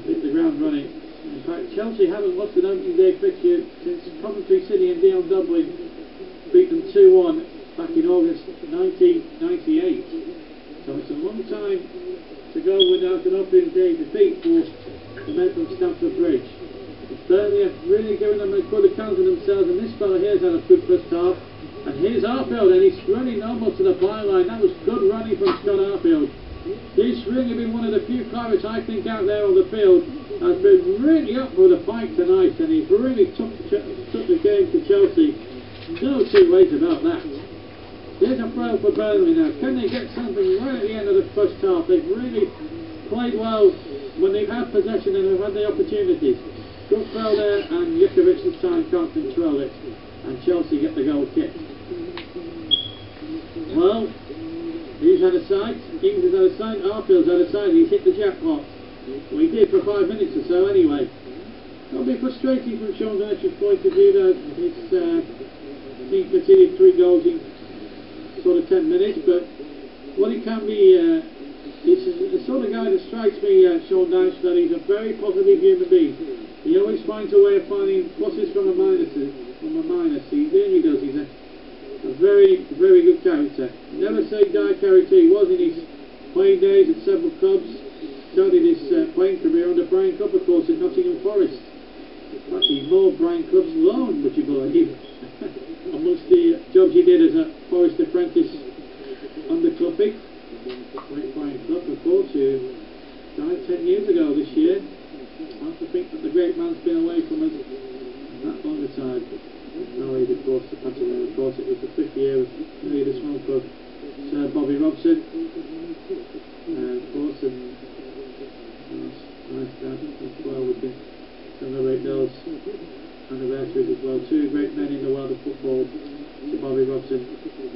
Hit the ground running. In fact, Chelsea haven't lost an opening day fixture since Coventry City and Dion Dublin beat them 2-1 back in August 1998. So it's a long time to go without an opening day defeat for the men from Stamford Bridge. Burnley have really given them a good account of themselves, and this fella here's had a good first half. And here's Arfield, and he's running almost to the byline. That was good running from Scott Arfield. He's really been one of the few players, I think, out there on the field has been really up for the fight tonight, and he's really took the game to Chelsea. No two ways about that. Here's a throw for Burnley now. Can they get something right at the end of the first half? They've really played well when they've had possession and have had the opportunities. Good throw there, and Jukovic this time can't control it, and Chelsea get the goal kick. Well, he's had a sight, Ings has had a sight, Arfield's had a sight, he's hit the jackpot. Well, he did for 5 minutes or so anyway. It'll be frustrating from Sean Dyche's point of view that his team conceded 3 goals in sort of 10 minutes, but what he can be, he's the sort of guy that strikes me, Sean Dyche, that he's a very positive human being. He always finds a way of finding pluses from a minus. He really does. He's a very, very good character. Never say die character he was in his playing days at several clubs. Started his playing career under Brian Clough, of course, at Nottingham Forest. Actually, more Brian Clough's loan, would you believe, amongst the jobs he did as a Forest apprentice under Cloughie. Great Brian Clough, of course, who died 10 years ago this year. Hard to think that the great man's been away from us that long a time. No, he's of course the pass away. Of course, it was the 5th year of the smoke of Sir Bobby Robson. Of course, and nice dad as well. We can celebrate those anniversaries as well. 2 great men in the world of football, Sir Bobby Robson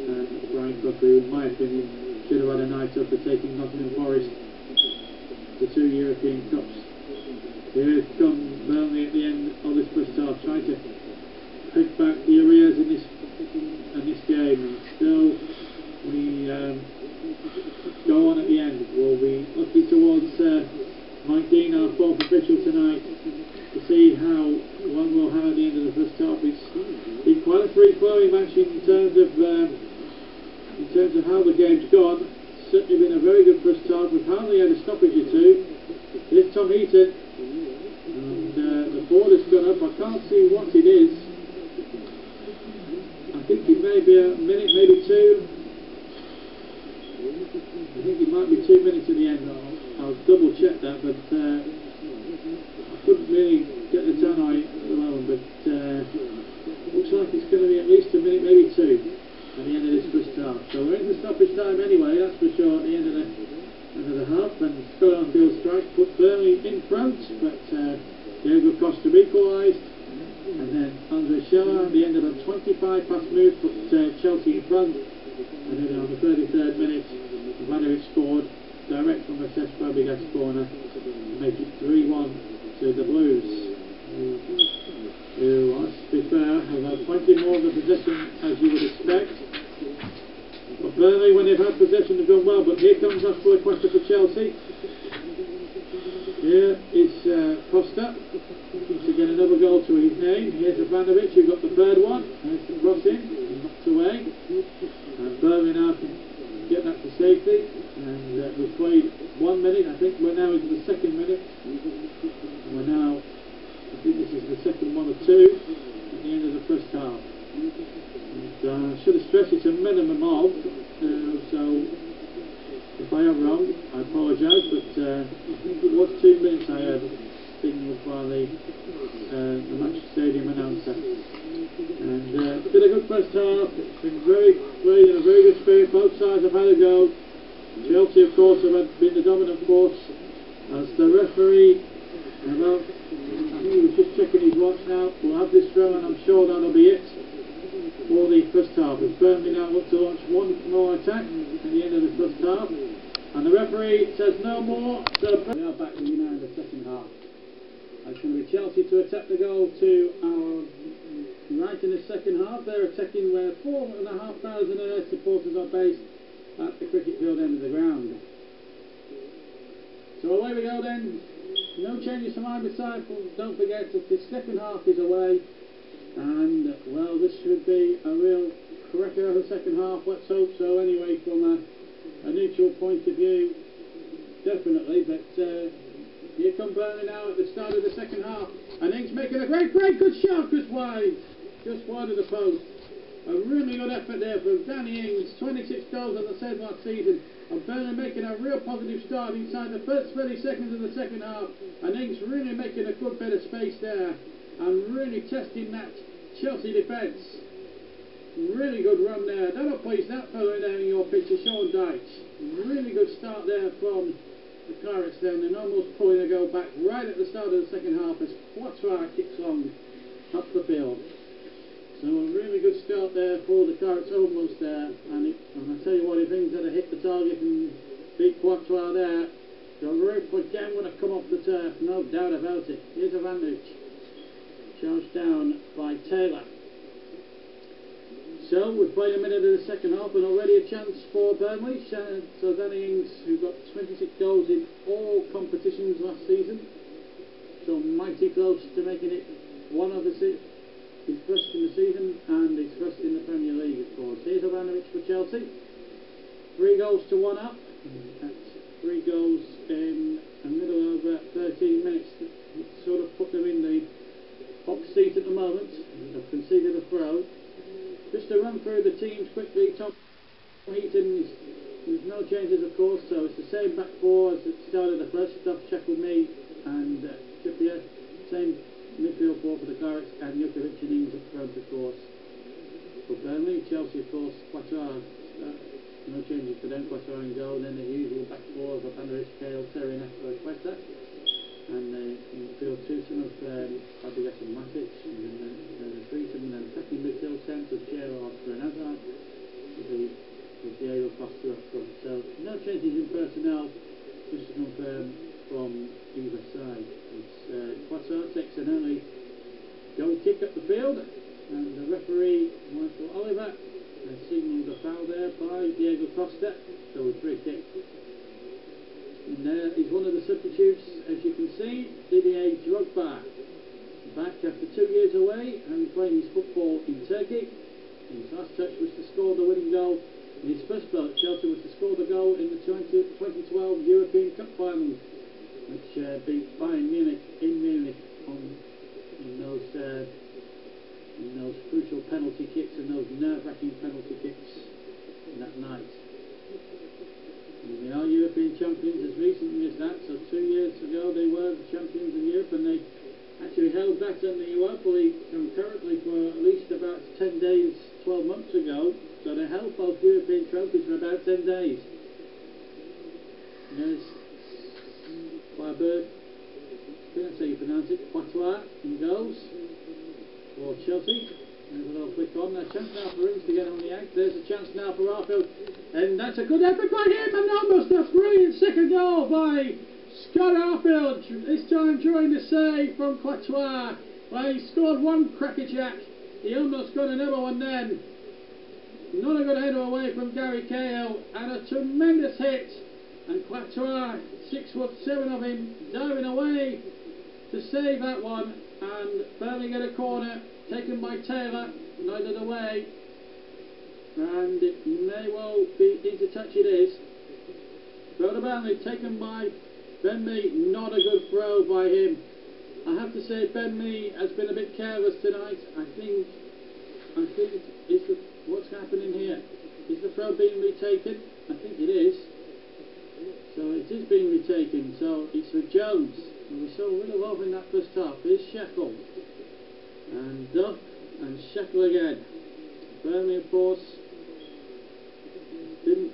and Brian Clough, who in my opinion should have had a night up for taking Nottingham Forest to 2 European Cups. Here comes Burnley at the end of this first half, trying to pick back the arrears in this game, and still we go on at the end. We'll be looking towards Mike Dean, our 4th official tonight, to see how one will have at the end of the first half. It's been quite a free-flowing match in terms of how the game's gone. It's certainly been a very good first half. We've hardly had a stoppage or two. Here's Tom Heaton, and the board has gone up. I can't see what it is. think it may be a minute, maybe two. I think it might be 2 minutes at the end. I'll double check that, but I couldn't really get the time on it at the moment, but looks like it's going to be at least a minute, maybe two at the end of this first half. So we're into stoppage time anyway, that's for sure, at the end of the half, and Scott on-field strike put Burnley in front, but Diego Costa equalised, and then Andre Schiller at the end of a 25 pass move put Chelsea in front, and then on the 33rd minute Ivanovic scored direct from a Cesc Fabregas corner to make it 3-1 to the Blues, who, let's be fair, have had plenty more of the possession as you would expect. But Burnley, when they've had possession, have done well. But here comes Aspilicueta for Chelsea. Here is Costa to get another goal to his name. Here's Ivanovic, who got the third one. There's the crossing, knocked away. And Burnley now can get that to safety. And we've played 1 minute. I think we're now into the second minute. And we're now, I think this is the second one or two at the end of the first half. And I should have stressed it's a minimum of, so if I am wrong, I apologise, but I think it was 2 minutes I heard signalled by the match stadium announcer. And it's been a good first half. It's been played in a very good spirit. Both sides have had a go. Chelsea, of course, have been the dominant force. As the referee, I think he was just checking his watch now. We'll have this throw, and I'm sure that'll be it for the first half. As Burnley now look to launch one more attack at the end of the first half, and the referee says no more. So we are back with you now in the second half. It's going to be Chelsea to attack the goal to our right in the second half. They're attacking where 4,500 of their supporters are based at the cricket field end of the ground. So away we go then. No changes from either side. Don't forget that the second half is away, and well, this should be a real cracker of the second half. Let's hope so anyway, from a neutral point of view, definitely. But here come Burnley now at the start of the second half, and Ings making a great good shot, just wide of the post. A really good effort there from Danny Ings, 26 goals on the same last season, and Burnley making a real positive start inside the first 30 seconds of the second half, and Ings really making a good bit of space there and really testing that Chelsea defence. Really good run there. That'll please that fellow there in your picture, Sean Dyche. Really good start there from the Clarets then, and almost pulling the goal back right at the start of the second half as Quattra kicks long up the field. So a really good start there for the Clarets, almost there, and I tell you what, if Ings had hit the target and beat Quattra there, the roof again would have come off the turf, no doubt about it. Here's Ivanovic, charged down by Taylor. So we've played a minute of the second half, and already a chance for Burnley. So Danny Ings, who got 26 goals in all competitions last season, so mighty close to making it one of his first in the season and his first in the Premier League, of course. Here's Ivanovic for Chelsea. 3 goals to 1 up. That's 3 goals in a little over 13 minutes. It sort of put them in the box seat at the moment. They've conceded a throw. Just to run through the teams quickly. Tom Heaton, there's no changes, of course, so it's the same back four as at the start of the first. Duff, Shackle-Me and Trippier. Same midfield four for the Clarets, and Jukovic and Ings up front, of course. For Burnley, Chelsea, of course, Quattra, no changes for them. Quattra in goal, and then the usual back four of Ivanovic, Kale, Terry, and Aspilicueta. And in midfield twosome of Fabregas and Matic, and then the threesome, and then attacking midfield centre of Gerrard for an Hazard, with Diego Costa up front. So no changes in personnel, just to confirm from either side. It's Quattra takes an early goal kick up the field, and the referee, Michael Oliver, has signalled a foul there by Diego Costa, so a free kick. And there is one of the substitutes, as you can see, Didier Drogba, back after 2 years away and playing his football in Turkey. His last touch was to score the winning goal in his first spell at Chelsea, was to score the goal in the 2012 European Cup final, which beat Bayern Munich in Munich in those crucial penalty kicks and those nerve no better than he were fully concurrently for at least about 10 days, 12 months ago. So they held both European trophies for about 10 days. There's Quaberg, that's how you pronounce it, Quatois, and goes for Chelsea. There's a little flick on. There's a chance now for Rings to get on the act. There's a chance now for Arfield. And that's a good effort by him, and almost a brilliant second goal by Scott Arfield. This time drawing the save from Quatois. Well, he scored one crackerjack. He almost got another one then. Not a good header away from Gary Cahill, and a tremendous hit. And Quatois, 6'7" of him, diving away to save that one. And Burnley get a corner taken by Taylor, knighted away. And it may well be into touch. It is. Throw to Burnley, taken by Ben Mee. Not a good throw by him. I have to say Ben Mee has been a bit careless tonight. I think what's happening here? Is the throw being retaken? I think it is. So it is being retaken. So it's for Jones. And we saw a little love in that first half. Here's Sheckle. And Duff and Sheckle again. Burnley, of course, didn't.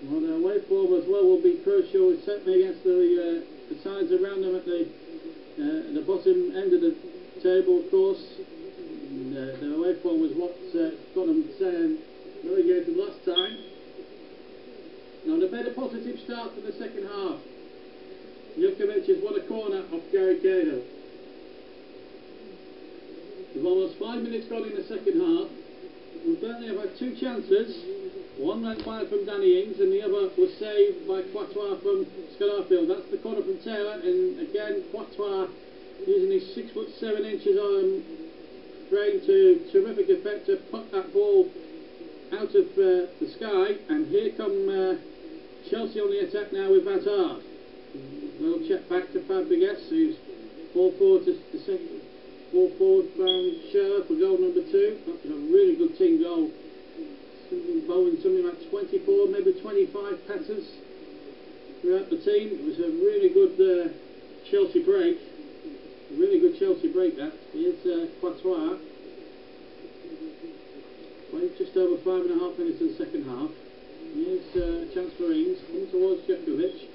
Well, their way forward as well will be crucial, certainly against the sides around them at the bottom end of the table, of course. And, their way forward was what got them relegated last time. Now they made a positive start to the second half. Jukovic has won a corner off Gary Cahill. With almost 5 minutes gone in the second half, we Burnley have had two chances. One went wide from Danny Ings and the other was saved by Quatois from Scott Arfield. That's the corner from Taylor, and again Quatois using his 6'7" frame to terrific effect to put that ball out of the sky. And here come Chelsea on the attack now with Hazard. A little check back to Fabregas, who's ball forward to the second. Ball forward from Sher for goal number 2. That was a really good team goal. Involving something like 24, maybe 25 passes throughout the team. It was a really good Chelsea break. A really good Chelsea break, that. Here's Quatois. Played just over 5.5 minutes in the second half. Here's a chance for Ings. Comes towards Jukovic.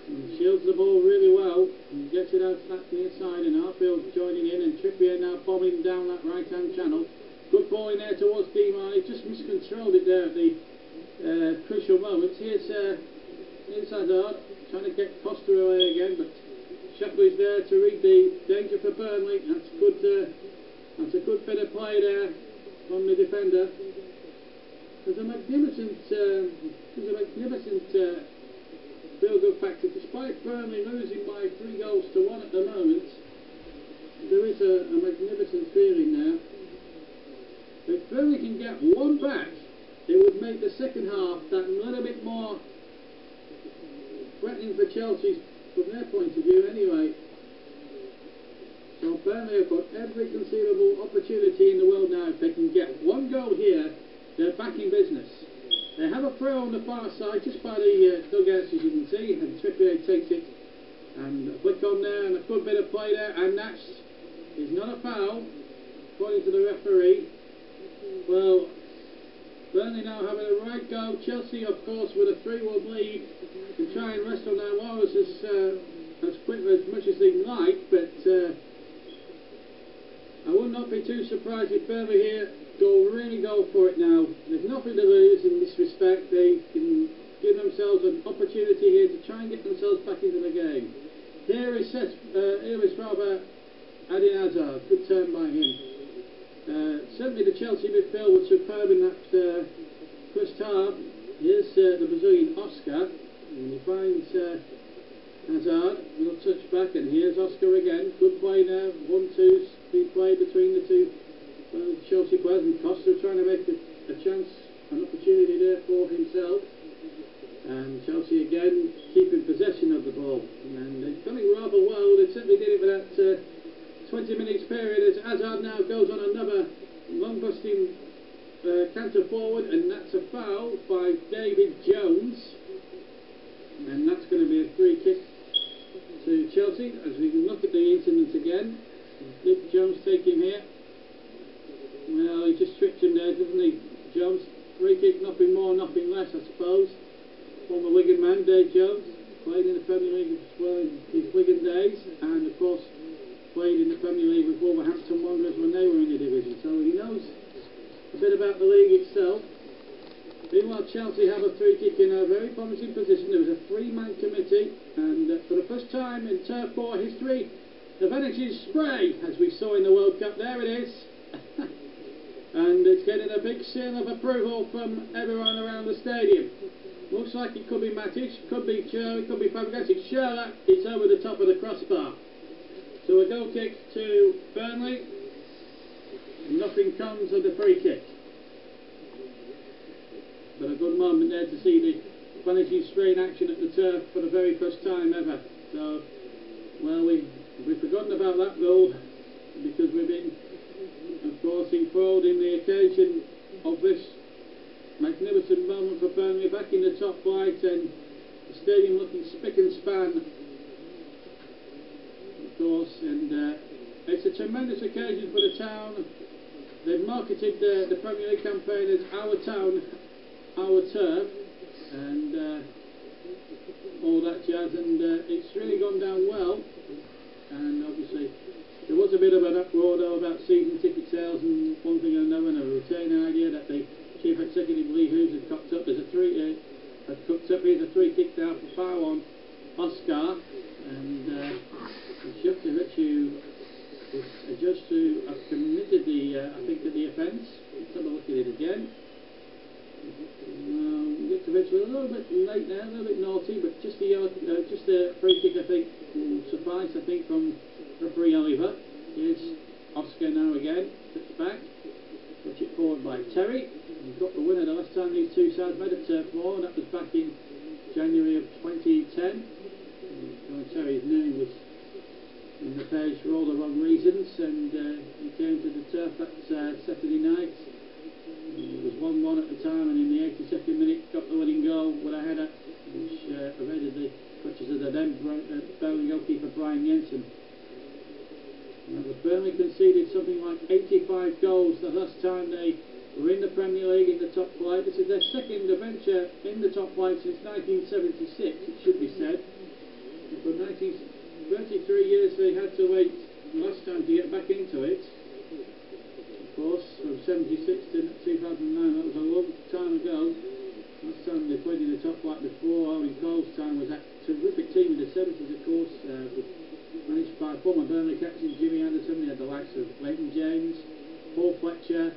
And shields the ball really well and gets it out that near side, and Arfield joining in, and Trippier now bombing down that right hand channel. Good ball in there towards Demar. He just miscontrolled it there at the crucial moments. Here's Hazard trying to get Costa away again, but Shepley's there to read the danger for Burnley. That's good. That's a good bit of play there from the defender. There's a magnificent feel-good factor. Despite Burnley losing by 3-1 at the moment, there is a magnificent feeling there. If Burnley can get one back, it would make the second half that little bit more threatening for Chelsea from their point of view anyway. So Burnley have got every conceivable opportunity in the world now. If they can get one goal here, they're back in business. They have a throw on the far side, just by the dugouts, as you can see, and Trippier takes it, and a flick on there, and a good bit of play there, and that is not a foul, according to the referee. Well, Burnley now having a right go. Chelsea, of course, with a 3-1 lead, can try and wrestle their woes as much as they like, but I would not be too surprised if Burnley here really go for it now. There's nothing to lose in this respect. They can give themselves an opportunity here to try and get themselves back into the game. Here is rather Eden Hazard. Good turn by him. Certainly the Chelsea midfield was superb in that first half. Here's the Brazilian Oscar, and he finds Hazard. A little touch back, and here's Oscar again. Good play now. 1-2 speed play between the two Chelsea players, and Costa trying to make a chance, an opportunity there for himself. And Chelsea again keeping possession of the ball, and they've done it rather well. They certainly did it for that 20 minutes period, as Hazard now goes on another long busting canter forward, and that's a foul by David Jones, and that's going to be a free kick to Chelsea. As we can look at the incident again, Did Jones take him here? Well, he just tripped him there, doesn't he? Jones, free kick, nothing more, nothing less, I suppose. Former Wigan man, Dave Jones, played in the Premier League as well in his Wigan days, and of course played in the Premier League with Wolverhampton Wanderers when they were in the division, so he knows a bit about the league itself. Meanwhile, Chelsea have a free kick in a very promising position. There was a three-man committee, and for the first time in Turf Moor history, the Venetian spray, as we saw in the World Cup. There it is. And it's getting a big seal of approval from everyone around the stadium. Looks like it could be Matic, could be Cho, it could be Fabregas. It's sure that it's over the top of the crossbar. So a goal kick to Burnley. Nothing comes of the free kick. But a good moment there to see the Venetian spray in action at the turf for the very first time ever. So, well, we've forgotten about that goal because we've been, of course, enthralled in the occasion of this magnificent moment for Burnley back in the top flight, and the stadium looking spick and span, of course, and it's a tremendous occasion for the town. They've marketed the Premier League campaign as Our Town, Our Turf, and all that jazz, and it's really gone down well. And obviously there was a bit of an uproar though about season ticket sales and one thing or another, and a retainer idea that the Chief Executive Lee Hughes had cocked up. There's a here's a free kick down for foul on Oscar, and Shuktovic, who is a judge to have committed the I think the offence. Let's have a look at it again. Shuktovic was a little bit late there, a little bit naughty, but just a free kick I think will suffice. I think from referee Oliver. Here's Oscar now again, sits back, puts it forward by Terry. He's got the winner the last time these two sides met at Turf Moor, and that was back in January of 2010. Terry's name was in the page for all the wrong reasons, and he came to the turf that Saturday night. It was 1-1 at the time, and in the 82nd minute got the winning goal with a header which evaded the clutches of the then Burnley goalkeeper Brian Jensen. Burnley conceded something like 85 goals the last time they were in the Premier League in the top flight. This is their second adventure in the top flight since 1976, it should be said. For 33 years they had to wait last time to get back into it. Of course, from 76 to 2009, that was a long time ago. Last time they played in the top flight before Owen Cole's time was that terrific team in the 70s, of course, managed by former Burnley captain Jimmy Anderson. We had the likes of Leighton James, Paul Fletcher,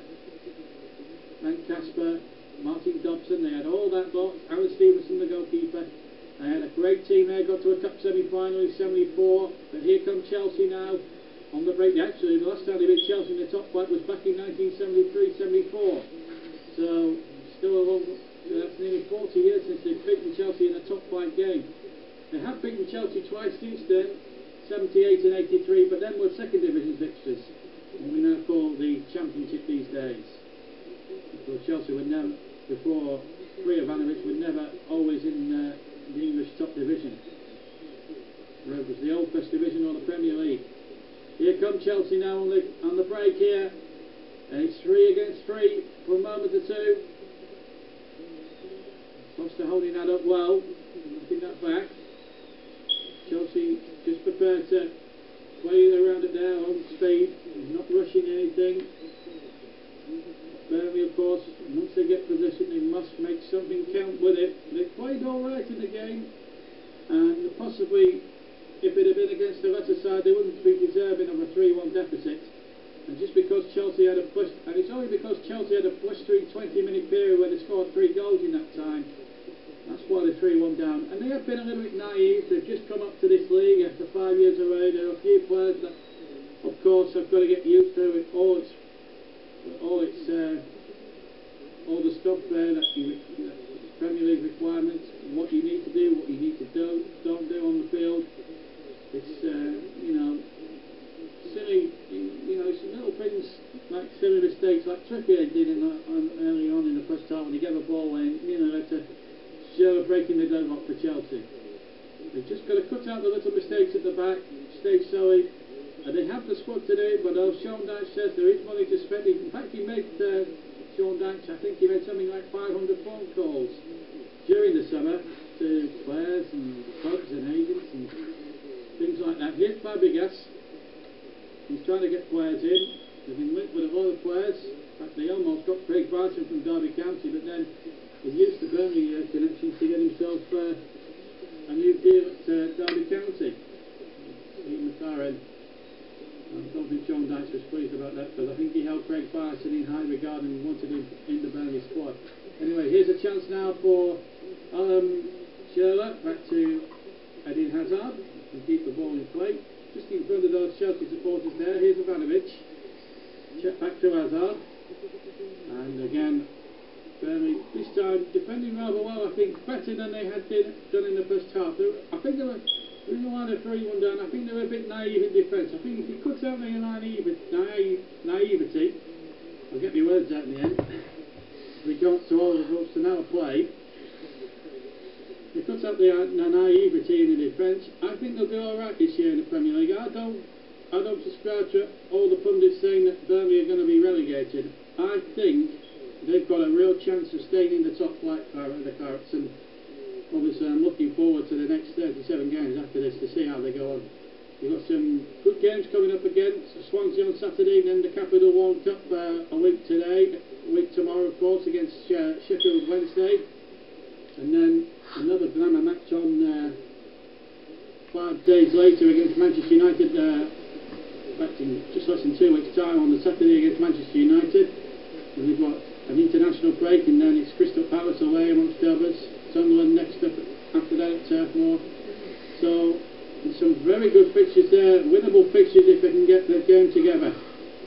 Frank Casper, Martin Dobson. They had all that lot. Aaron Stevenson, the goalkeeper. They had a great team there, got to a cup semi-final in 74. But here come Chelsea now on the break. Actually, the last time they beat Chelsea in the top flight was back in 1973-74. So, still a long, that's nearly 40 years since they've beaten Chelsea in a top flight game. They have beaten Chelsea twice since then, 78 and 83, but then were second division fixtures, what we now call the Championship these days. Because Chelsea were never, before Ivanovic, were never always in the English top division, whether it was the Old First Division or the Premier League. Here come Chelsea now on the break here, and it's 3 against 3 for a moment or two. Foster holding that up well, knocking that back. Chelsea just prepared to play around at their own speed, not rushing anything. Burnley, of course, once they get possession, they must make something count with it. They played all right in the game, and possibly, if it had been against the lesser side, they wouldn't be deserving of a 3-1 deficit. And just because Chelsea had and it's only because Chelsea had a blistering 20-minute period where they scored 3 goals in that time. That's why they're 3-1 down. And they have been a little bit naive. They've just come up to this league after 5 years away. There are a few players that, of course, have got to get used to it. All the stuff there that Premier League requirements, what you need to do, what you need to don't do on the field. It's silly, it's little things like silly mistakes like Trippier did early on in the first half when he gave a ball away, and that's a show of breaking the deadlock for Chelsea. They've just got to cut out the little mistakes at the back, stay solid, They have the squad to do it, but Sean Dyche says there is money to spend. In fact, he made Sean Dyche, I think he made something like 500 phone calls during the summer to players and clubs and agents and things like that. Here's Fabregas. He's trying to get players in. They've been linked with a lot of players. In fact, they almost got Craig Barton from Derby County, but then he used the Burnley connections to get himself a new deal at Derby County. Steve McLaren. I don't think Sean Dyche was pleased about that, because I think he held Craig Barton in high regard and wanted him in the Burnley squad. Anyway, here's a chance now for Schürrle, back to Eden Hazard, and keep the ball in play. Just in front of those Chelsea supporters there, here's Ivanovic. Check back to Hazard. And again, Burnley, this time defending rather well, I think, better than they had done in the first half. I think they were, even while they're 3-1 down, I think they were a bit naive in defence. I think if you cut out the naivety, I'll get my words out in the end, we got to all the ropes to now play. If you cut out the naivety in the defence, I think they'll do alright this year in the Premier League. I don't subscribe to all the pundits saying that Burnley are going to be relegated. I think they've got a real chance of staying in the top flight, the Clarets, and obviously I'm looking forward to the next 37 games after this to see how they go on. We've got some good games coming up again. So Swansea on Saturday, then the Capital One Cup a week tomorrow of course, against Sheffield Wednesday, and then another glamour match on 5 days later against Manchester United, in just less than 2 weeks time on the Saturday against Manchester United. And we've got an international break, and then it's Crystal Palace away amongst others. Sunderland next up after that at Turf Moor. So some very good fixtures there, winnable fixtures if they can get the game together.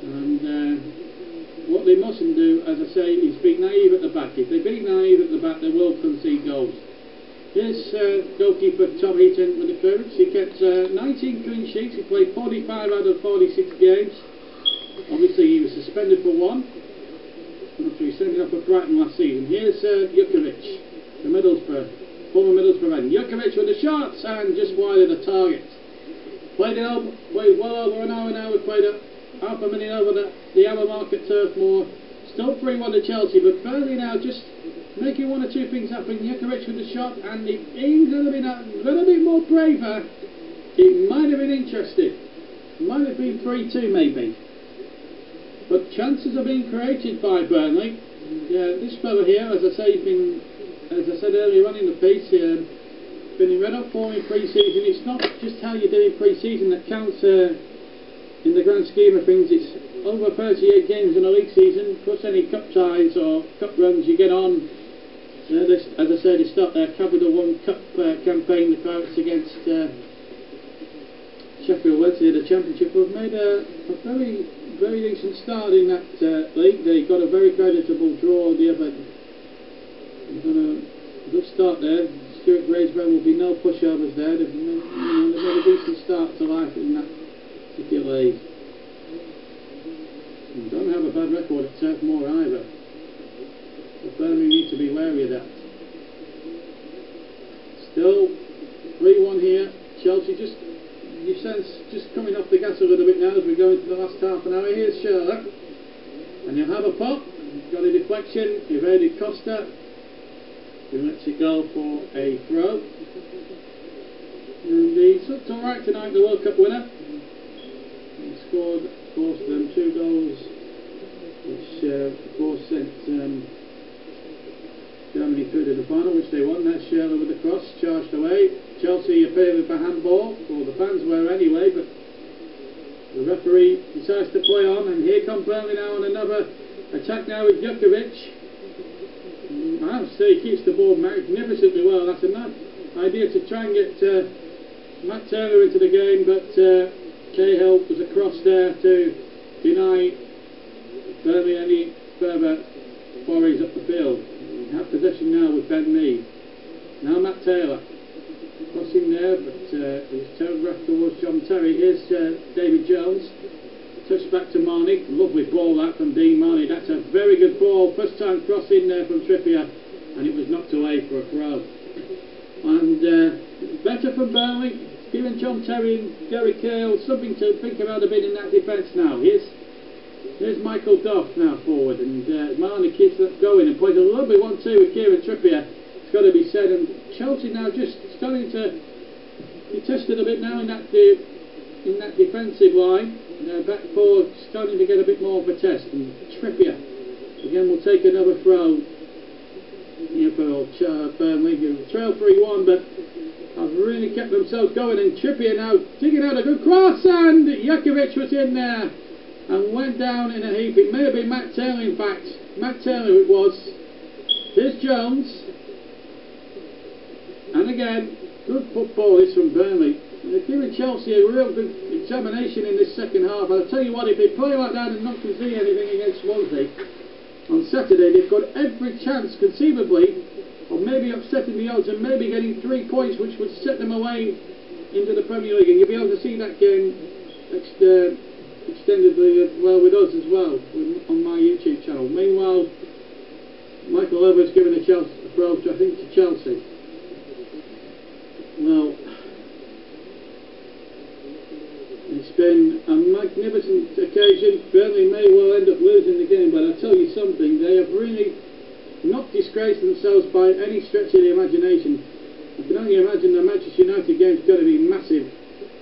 And what they mustn't do, as I say, is be naive at the back. If they be naive at the back, they will concede goals. Here's goalkeeper Tom Heaton with the courage. He kept 19 clean sheets. He played 45 out of 46 games. Obviously he was suspended for one after he sent it off at Brighton last season. Here's Jukovic, the former Middlesbrough man. Jukovic with the shots and just wide of the target. Played well over an hour now. We played half a minute over the hour mark at Turf Moor. Still 3-1 to Chelsea, but Burnley now just making one or two things happen. Jukovic with the shot, and if he's going to be a little bit more braver, it might have been interesting. It might have been 3-2 maybe. But chances are being created by Burnley. This fella here, as I say, as I said earlier on in the piece, been in red hot form in pre-season. It's not just how you do in pre-season that counts in the grand scheme of things. It's over 38 games in a league season, plus any cup ties or cup runs you get on. As I said, they start their Capital One Cup campaign, the Pirates against Sheffield Wednesday, the Championship. Have made a very, very decent start in that league. They got a very creditable draw the other. They've got a good start there. Stuart Graysborough will be no pushovers there. They've got a decent start to life in that particular league. And don't have a bad record at Turf Moor either. But Burnley need to be wary of that. Still 3-1 here. Chelsea you sense just coming off the gas a little bit now as we go into the last half an hour. Here's Schürrle, and he'll have a pop. He's got a deflection. Evaded Costa, who lets it go for a throw. And he's looked alright tonight, the World Cup winner. He scored, of course, them 2 goals, which of course sent Germany through to the final, which they won. That's Schürrle with the cross, charged away. Chelsea appealing for handball, or the fans were anyway, but the referee decides to play on, and here comes Burnley now on another attack now with Jukovic. I have to say he keeps the ball magnificently well. That's a nice idea to try and get Matt Turner into the game, but Cahill was across there to deny Burnley any further forays up the field. We have possession now with Ben Mee. Now Matt Taylor. Crossing there, but he's turned back towards John Terry. Here's David Jones. Touch back to Marnie. Lovely ball that from Dean Marnie. That's a very good ball. First time crossing there from Trippier, and it was knocked away for a throw. And better for Burnley. Kieran John Terry and Derek Hale, something to think about a bit in that defence now. Here's Michael Duff now forward, and Marnie keeps that going and plays a lovely 1-2 with Kieran Trippier. It's got to be said, and Chelsea now just starting to be tested a bit now in that defensive line. Back four starting to get a bit more of a test, and Trippier again will take another throw here for Burnley, who trail 3-1, but have really kept themselves going. And Trippier now digging out a good cross, and Jakovic was in there and went down in a heap. It may have been Matt Taylor, in fact. Matt Taylor it was. Here's Jones, and again, good football this from Burnley. They're giving Chelsea a real good examination in this second half. I'll tell you what, if they play like that and not concede anything against Swansea on Saturday, they've got every chance conceivably of maybe upsetting the odds and maybe getting 3 points, which would set them away into the Premier League. And you'll be able to see that game extendedly as well with us as well on my YouTube channel. Meanwhile, Michael Over's given a throw, I think, to Chelsea. Well, it's been a magnificent occasion. Burnley may well end up losing the game, but I'll tell you something, they have really not disgraced themselves by any stretch of the imagination. I can only imagine the Manchester United game's going to be massive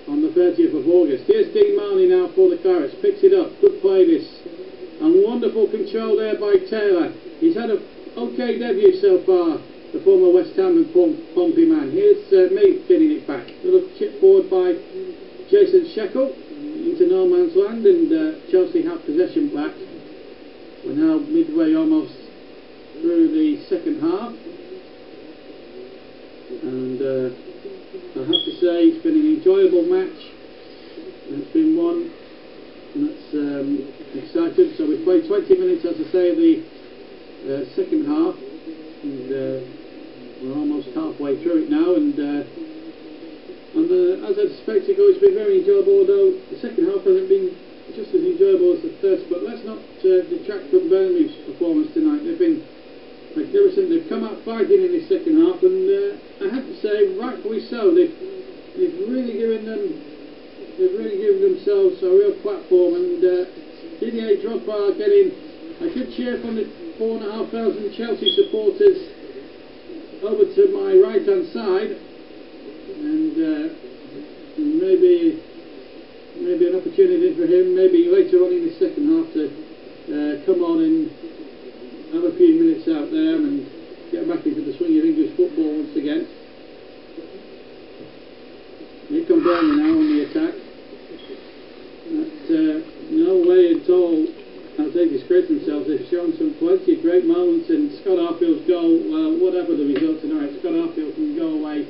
on the 30th of August. Here's Dean Marney now for the Clarets, picks it up, good play this, and wonderful control there by Taylor. He's had an okay debut so far, the former West Ham and Pompey man. Here's me getting it back, little chip forward by Jason Shekel into no man's land, and Chelsea have possession back. We're now midway almost through the second half, and I have to say it's been an enjoyable match. It's been one that's exciting. So we played 20 minutes, as I say, of the second half, and we're almost halfway through it now, and as a spectacle it's been very enjoyable, although the second half hasn't been just as enjoyable as the first. But let's not detract from Burnley's performance tonight. They've been magnificent. They've come out fighting in this second half, and I have to say, rightfully so. They've really given themselves a real platform, and Didier Drogba getting a good cheer from the 4,500 Chelsea supporters over to my right hand side, and maybe an opportunity for him maybe later on in the second half to come on and have a few minutes out there and get back into the swing of English football once again. Here come Burnley now on the attack. No way at all as they disgrace themselves. They've shown some plenty of great moments, and Scott Arfield's goal, well, whatever the result tonight, Scott Arfield can go away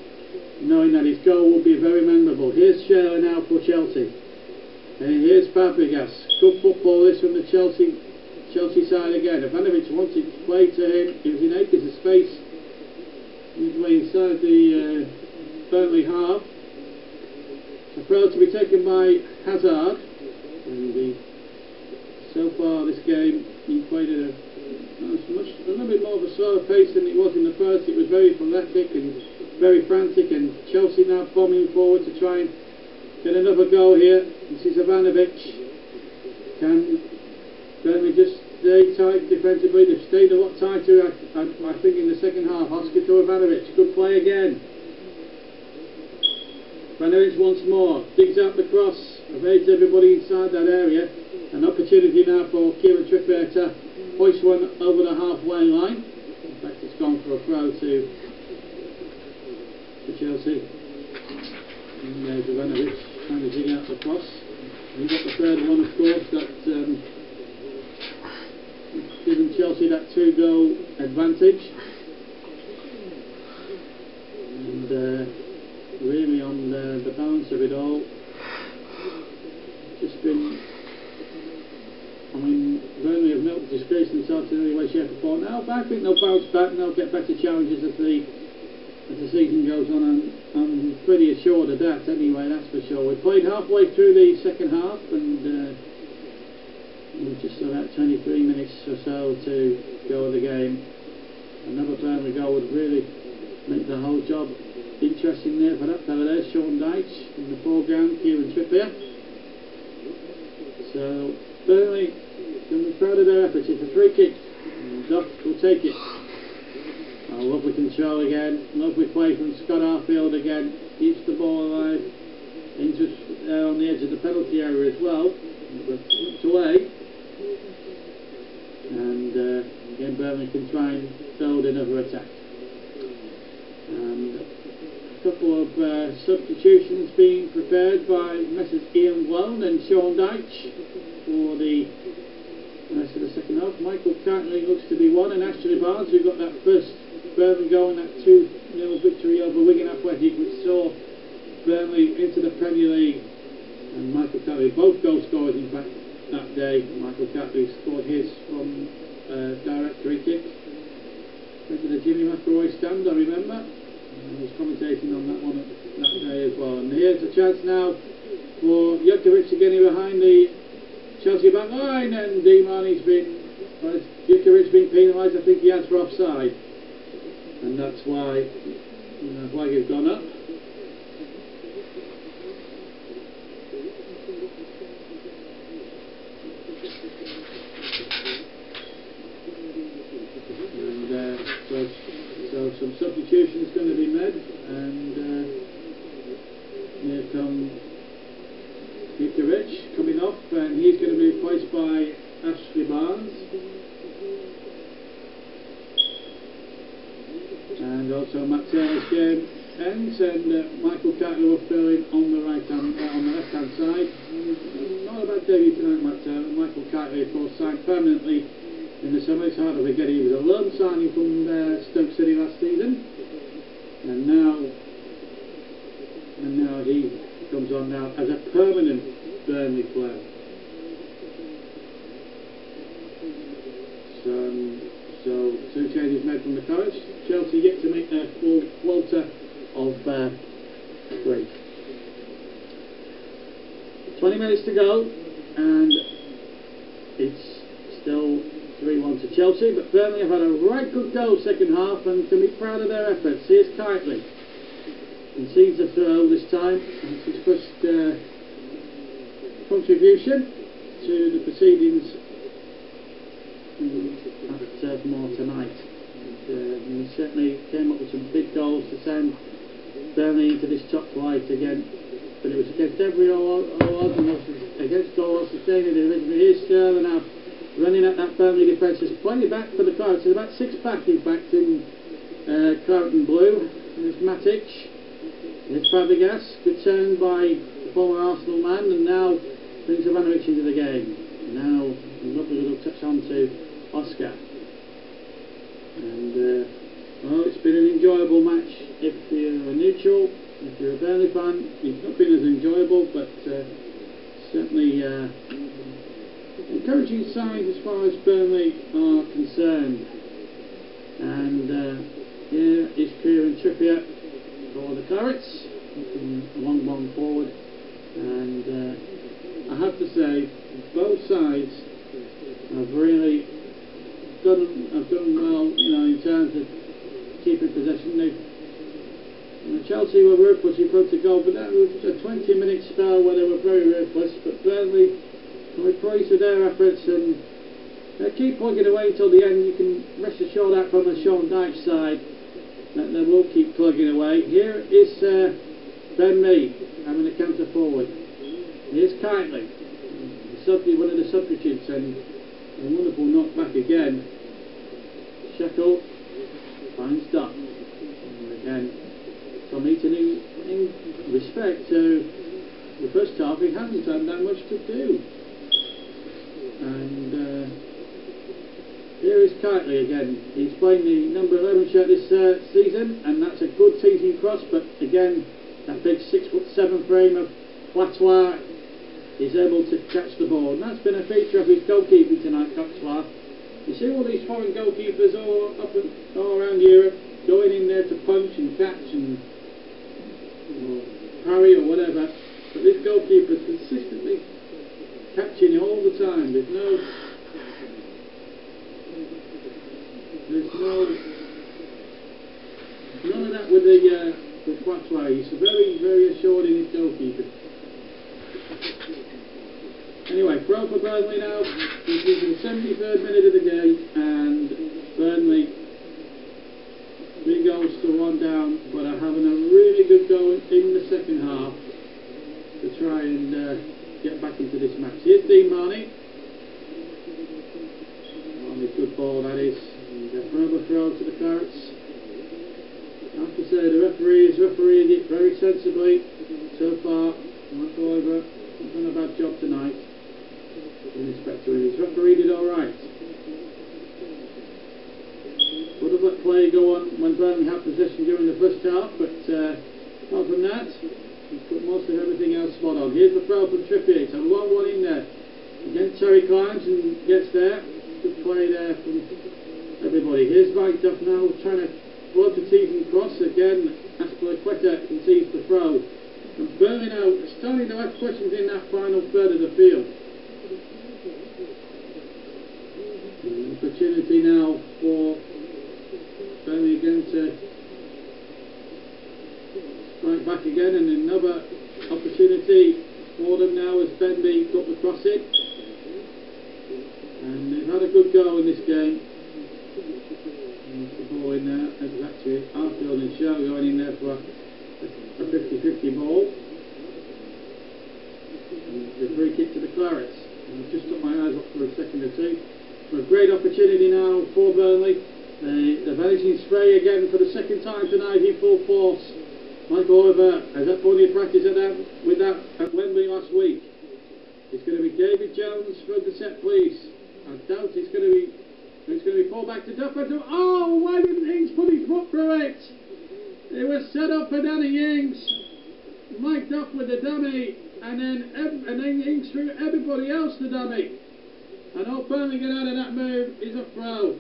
knowing that his goal will be very memorable. Here's Shearer now for Chelsea, and here's Fabregas. Good football this from the Chelsea side again. Ivanovic wanted to play to him. He was in acres of space midway inside the Burnley half. A throw to be taken by Hazard, and so far this game he played at a little bit more of a slower pace than it was in the first. It was very frenetic and very frantic, and Chelsea now bombing forward to try and get another goal here. This is Ivanovic. Can Burnley just stay tight defensively? They've stayed a lot tighter, I think, in the second half. Oscar to Ivanovic, good play again. Ivanovic once more, digs out the cross, evades everybody inside that area. An opportunity now for Kieran Trippier to hoist one over the halfway line. In fact, it's gone for a throw to Chelsea. And there's Ivanovic trying to dig out the cross. And he got the third one, of course, that given Chelsea that 2-goal advantage. And really on the balance of it all, just been, I mean, Burnley have not disgraced themselves in any way, shape or form. Now, I think they'll bounce back and they'll get better challenges as the season goes on, and I'm pretty assured of that anyway, that's for sure. We've played halfway through the second half, and we've just about 23 minutes or so to go of the game. Another Burnley goal would really make the whole job interesting there for that fella there, Sean Dyche in the foreground, Kieran Trippier. So Burnley can be proud of their efforts. It's a free kick. Duff will take it. Oh, lovely control again. Lovely play from Scott Arfield again. Keeps the ball alive. Into on the edge of the penalty area as well. But slipped away. And again Burnley can try and build another attack. And a couple of substitutions being prepared by Messrs Ian Blown and Sean Dyche for the rest of the second half. Michael Cartney looks to be one, and Ashley Barnes, who got that first Burnley goal in that 2-0 victory over Wigan Athletic, which saw Burnley into the Premier League. And Michael Cartney, both goal scorers in fact that day. Michael Cartney scored his from direct free kick. Went to the Jimmy McElroy stand, I remember. I was commentating on that one that day as well. And here's a chance now for Jukovic to get in behind the Chelsea back line, and Dimani's Jukovic been penalised. I think he has for offside, and that's why the flag has gone up. And so some substitutions going to be made, and here come Jukovic coming off, and he's going to be replaced by Ashley Barnes. And also Matt Taylor's game ends, and Michael Cartney will fill in on the left hand side. Not a bad debut tonight, Matt Taylor. Michael Cartney, of course, signed permanently in the summer. It's hard to forget he was a loan signing from Stoke City last season, and now he comes on now as a permanent Burnley player. So two changes made from the coach. Chelsea yet to make their full quota of 3. 20 minutes to go, and it's still 3-1 to Chelsea, but Burnley have had a right good go second half and can be proud of their efforts. Here's Kitely. Concedes a throw this time. That's his first contribution to the proceedings at Turf Moor tonight. And he certainly came up with some big goals to send Burnley into this top flight again. But it was against every odds, and against all odds sustaining the division. Here's Sterling now running at that Burnley defence. There's plenty back for the Clarets. There's about 6 back in fact in Claret and Blue. There's Matic. There's Fabregas. Good turn by the former Arsenal man, and now brings Ivanovic into the game. Now a lovely little touch on to Oscar. And well, it's been an enjoyable match. If you're a neutral, if you're a Burnley fan, it's not been as enjoyable, but certainly encouraging signs as far as Burnley are concerned. And here is Kieran Trippier for the Clarets, a long one forward. And I have to say, both sides have really done well, in terms of keeping possession. Chelsea were ruthless in front of goal, but that was a 20-minute spell where they were very ruthless. But Burnley can be praised for their efforts, and they keep plugging away until the end. You can rest assured that from the Sean Dyche side that they will keep plugging away. Here is Ben Mee having a counter forward. Here's Kitely, one of the substitutes, and a wonderful knock back again. Shekel finds Duff. And again, Tom Eaton, in respect to the first half, he hasn't had that much to do. And here is Kitely again. He's playing the number 11 shirt this season, and that's a good teasing cross, but again, that big 6'7" frame of Courtois is able to catch the ball, and that's been a feature of his goalkeeping tonight, Courtois. You see all these foreign goalkeepers all around Europe going in there to punch and catch and parry or whatever, but this goalkeeper is consistently catching all the time. There's none of that with world-class player. He's very, very assured in his goalkeeping. Anyway, throw for Burnley now. This is the 73rd minute of the game, and Burnley 3 goals to 1 down, but are having a really good go in the second half to try and get back into this match. Here's Dean Marnie. Marnie's good ball, that is. Another throw to the Clarets. I have to say the referee is refereeing it very sensibly so far. Michael Oliver has done a bad job tonight in respect to him. He's refereed it alright. Would have let play go on when Burnley had possession during the first half, but apart from that, he's put most of everything else spot on. Here's the throw from Trippier. It's a long one in there. Again, Terry climbs and gets there. Good play there from everybody. Here's Mike Duff now trying to float a teasing cross. Again, Aspilicueta concedes the throw. And Burnley now starting to ask questions in that final third of the field. Opportunity now for Burnley again to strike back again, and another opportunity for them now as Benby got the cross in. And they've had a good go in this game. There's the ball in there. It's actually Arfield and Shaw going in there for a 50-50 ball. And the free kick to the Clarets. And I've just took my eyes up for a second or two. A great opportunity now for Burnley. The vanishing spray again for the second time tonight in full force. Michael Oliver has had plenty of practice with that at Wembley last week. It's going to be David Jones for the set piece. I doubt it's going to be pulled back to Duff. Oh, why didn't Ings put his foot through it? It was set up for Danny Ings. Mike Duff with the dummy, and then Ings threw everybody else the dummy. And all Burnley get out of that move is a throw.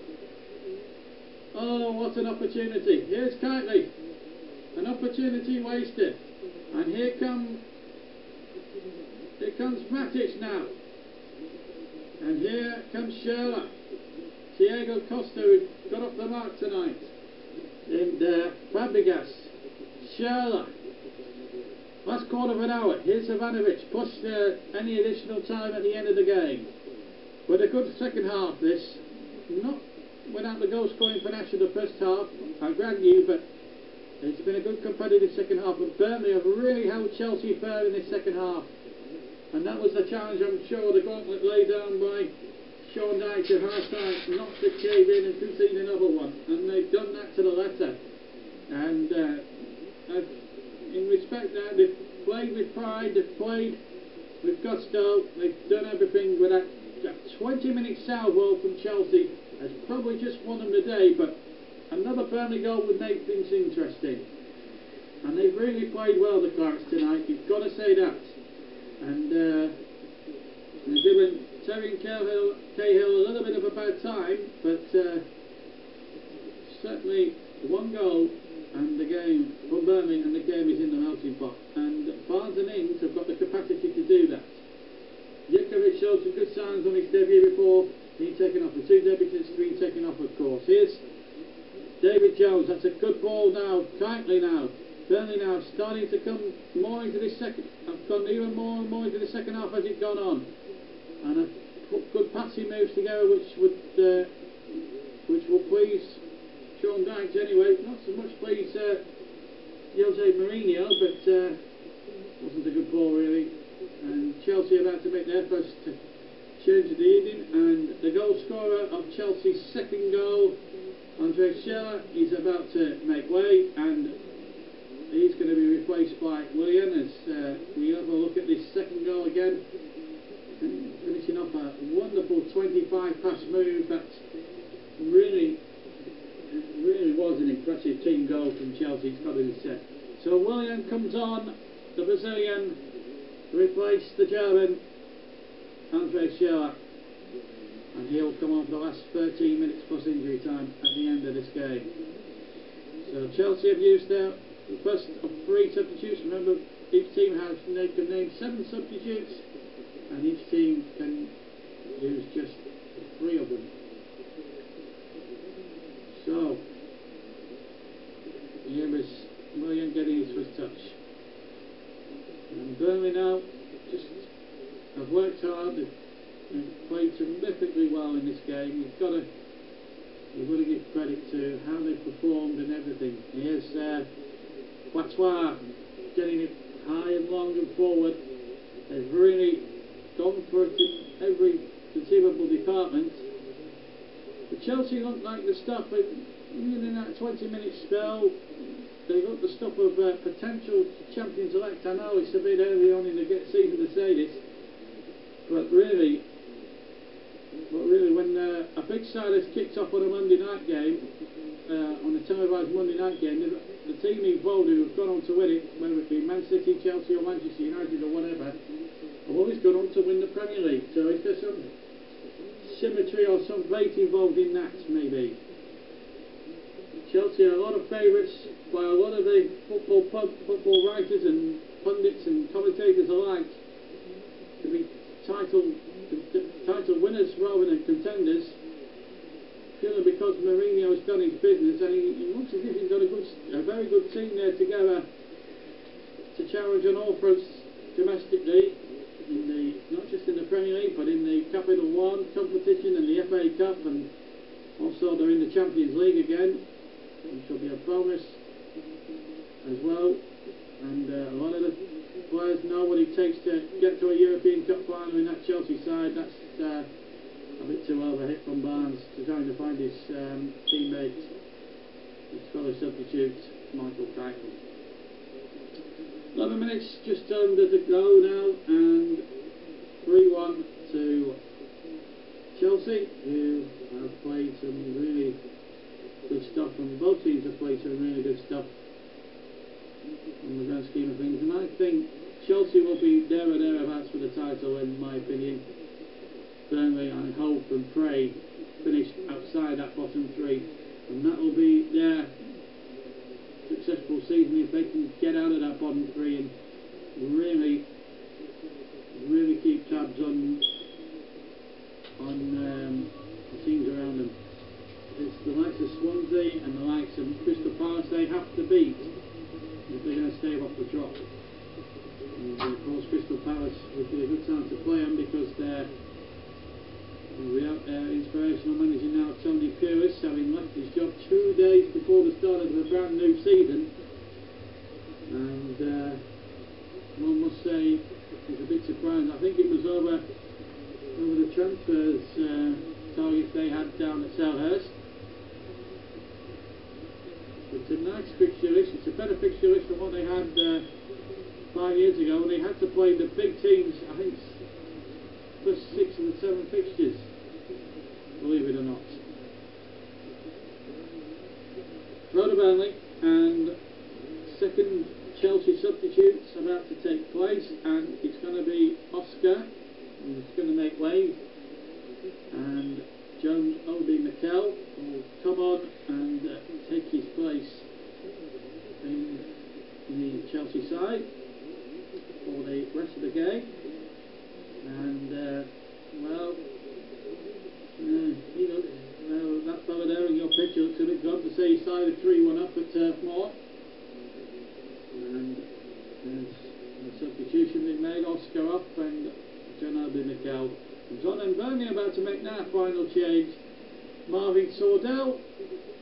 Oh, what an opportunity. Here's Kitely. An opportunity wasted. And here comes Matic now. And here comes Sherla. Diego Costa, who got off the mark tonight. And Fabregas. Sherla. Last quarter of an hour. Here's Ivanovic. Pushed any additional time at the end of the game. But a good second half this. Not without the goal scoring panache of the first half, I grant you, but it's been a good competitive second half. And Burnley have really held Chelsea fair in this second half. And that was the challenge, I'm sure, the gauntlet laid down by Sean Dyche at half-time, not to cave in and concede another one. And they've done that to the letter. And in respect that, they've played with pride, they've played with gusto, they've done everything with that 20-minute salvo from Chelsea has probably just won them the day, but another Burnley goal would make things interesting. And they've really played well, the Clarets, tonight, you've got to say that. And they're giving Terry and Cahill a little bit of a bad time, but certainly one goal and the game from Burnley, and the game is in the melting pot. And Barnes and Ings have got the capacity to do that. Jurkovic showed some good signs on his debut before being taken off. The 2 debutants being taken off, of course. Here's David Jones. That's a good ball now. Tightly now. Burnley now starting to come more into this second. I've gone even more and more into the second half as it's gone on. And I've put good passing moves together, which will please Sean Dyche anyway. Not so much please Jose Mourinho, but wasn't a good ball really. And Chelsea about to make their first change of the evening, and the goal scorer of Chelsea's second goal, Andre Schürrle, is about to make way, and he's going to be replaced by Willian as we have a look at this second goal again, and finishing off a wonderful 25 pass move that really was an impressive team goal from Chelsea, it's got to be said. So Willian comes on, the Brazilian, to replace the German Andre Schürrle, and he'll come on for the last 13 minutes plus injury time at the end of this game. So Chelsea have used their first of 3 substitutes. Remember, each team can name 7 substitutes, and each team can use just 3 of them. So here is Willian getting his worked hard. They've played terrifically well in this game. You've got to give credit to how they've performed and everything. Here's Patois getting it high and long and forward. They've really gone for it in every conceivable department. But Chelsea looked like the stuff in that 20-minute spell. They looked the stuff of potential champions-elect. I know it's a bit early on in the season to say this, but really when a big side has kicked off on a Monday night game, on a televised Monday night game, the team involved who have gone on to win it, whether it be Man City, Chelsea or Manchester United or whatever, have always gone on to win the Premier League. So is there some symmetry or some fate involved in that, maybe? Chelsea are a lot of favourites by a lot of the football writers and pundits and commentators alike to be title winners rather than contenders, purely because Mourinho has done his business, and he looks as if he's got a very good team there together to challenge on all fronts domestically, not just in the Premier League but in the Capital One competition and the FA Cup, and also they're in the Champions League again, which will be a bonus as well. And a lot of the players know what it takes to get to a European Cup final in that Chelsea side. That's a bit too overhit from Barnes to trying to find his teammate, his fellow substitute, Michael Crichton. 11 minutes just under to go now, and 3-1 to Chelsea, who have played some really good stuff, and both teams have played some really good stuff in the grand scheme of things, and I think Chelsea will be there or thereabouts for the title, in my opinion. Burnley, I hope and pray, finish outside that bottom three, and that will be their successful season if they can get out of that bottom three and really keep tabs on the teams around them. It's the likes of Swansea and the likes of Crystal Palace they have to beat if they're going to stay off the drop. And of course Crystal Palace would be a good time to play them, because they're without their inspirational manager now, Tony Pulis, having left his job 2 days before the start of the brand new season. And one must say it's a bit surprising. I think it was over the transfers targets they had down at Selhurst. It's a nice fixture list. It's a better fixture list than what they had 5 years ago, when they had to play the big teams. I think first 6 of the 7 fixtures, believe it or not. Throw to Burnley, and second Chelsea substitutes about to take place, and it's going to be Oscar, who's going to make way, and Jones Obi Mikel will come on and take his place in the Chelsea side for the rest of the game. And that fella there in your picture looks a bit good to say he sided 3-1 up at Turf Moor. And there's a substitution being made. Oscar up and John Obi Mikel comes on, and Burnley about to make their final change. Marvin Sordell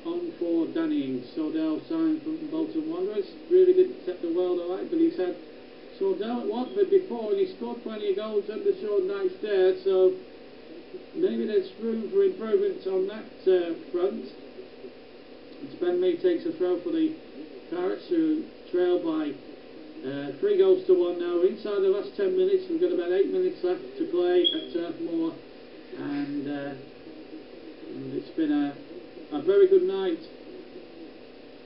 on for Danny Ings. Sordell signed from Bolton Wanderers. Really didn't set the world alight, but he's had Sordell at Watford before, and he scored plenty of goals under Sean Dyche there, so maybe there's room for improvement on that front. And Ben Mee takes a throw for the Pirates, who trail by 3 goals to 1 now. Inside the last 10 minutes, we've got about 8 minutes left to play at Turf Moor, and it's been a very good night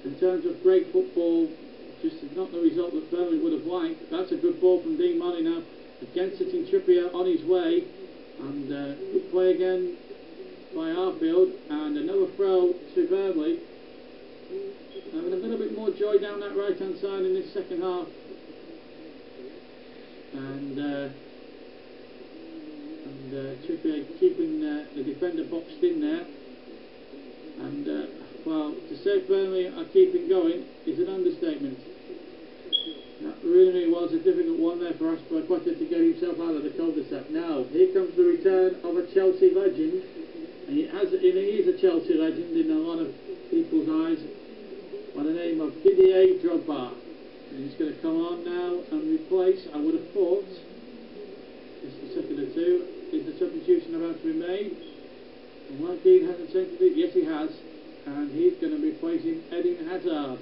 in terms of great football. Just not the result that Burnley would have liked. That's a good ball from Dean Money now against sitting Trippier on his way, and good play again by Arfield, and another throw to Burnley, having a little bit more joy down that right hand side in this second half, and Trippier keeping the defender boxed in there, and well, to say Burnley are keeping going is an understatement. That really was a difficult one there for Aspilicueta to get himself out of the cul-de-sac. Now, here comes the return of a Chelsea legend, and he is a Chelsea legend in a lot of people's eyes, by the name of Didier Drogba. And he's going to come on now and replace, I would have thought, just a second or two, is the substitution about to be made? And Dean hasn't sent it, yes he has, and he's going to be replacing Eden Hazard.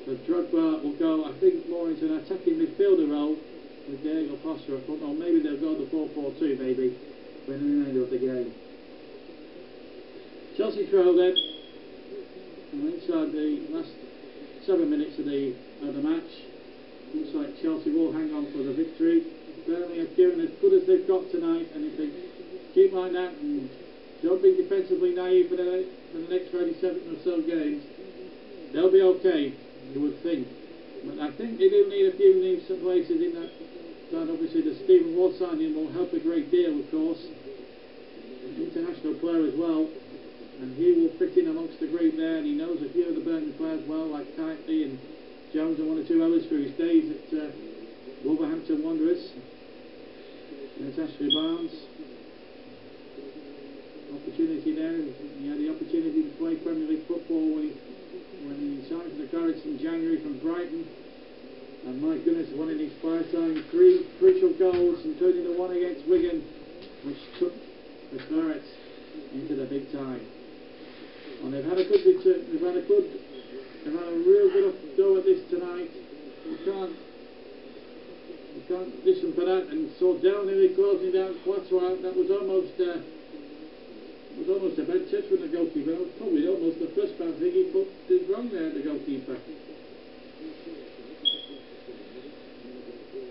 So Drogba will go, I think, more into an attacking midfielder role with Diego Costa up front, or maybe they'll go the 4-4-2 maybe for the remainder of the game. Chelsea trail then, and inside the last 7 minutes of the match. Looks like Chelsea will hang on for the victory. Burnley have given as good as they've got tonight, and if they keep like that and don't be defensively naive for the next 37 or so games, they'll be okay, you would think. But I think they do need a few new places in that. Obviously the Stephen Ward signing will help a great deal, of course. An international player as well, and he will fit in amongst the group there, and he knows a few of the Burnley players well, like Kiteley and Jones and one or two others through his days at Wolverhampton Wanderers. And it's Ashley Barnes. Opportunity there. He had the opportunity to play Premier League football when he signed for the Guards in January from Brighton. And my goodness, one of his five-time 3 crucial goals, including the one against Wigan, which took the Claret into the big time. And they've had a good return. They've had a real good go at this tonight. You can't dish them for that. And so down nearly closing down Quattro. That was almost a bad touch from the goalkeeper. That was probably almost the first bad thing he did wrong there, the goalkeeper.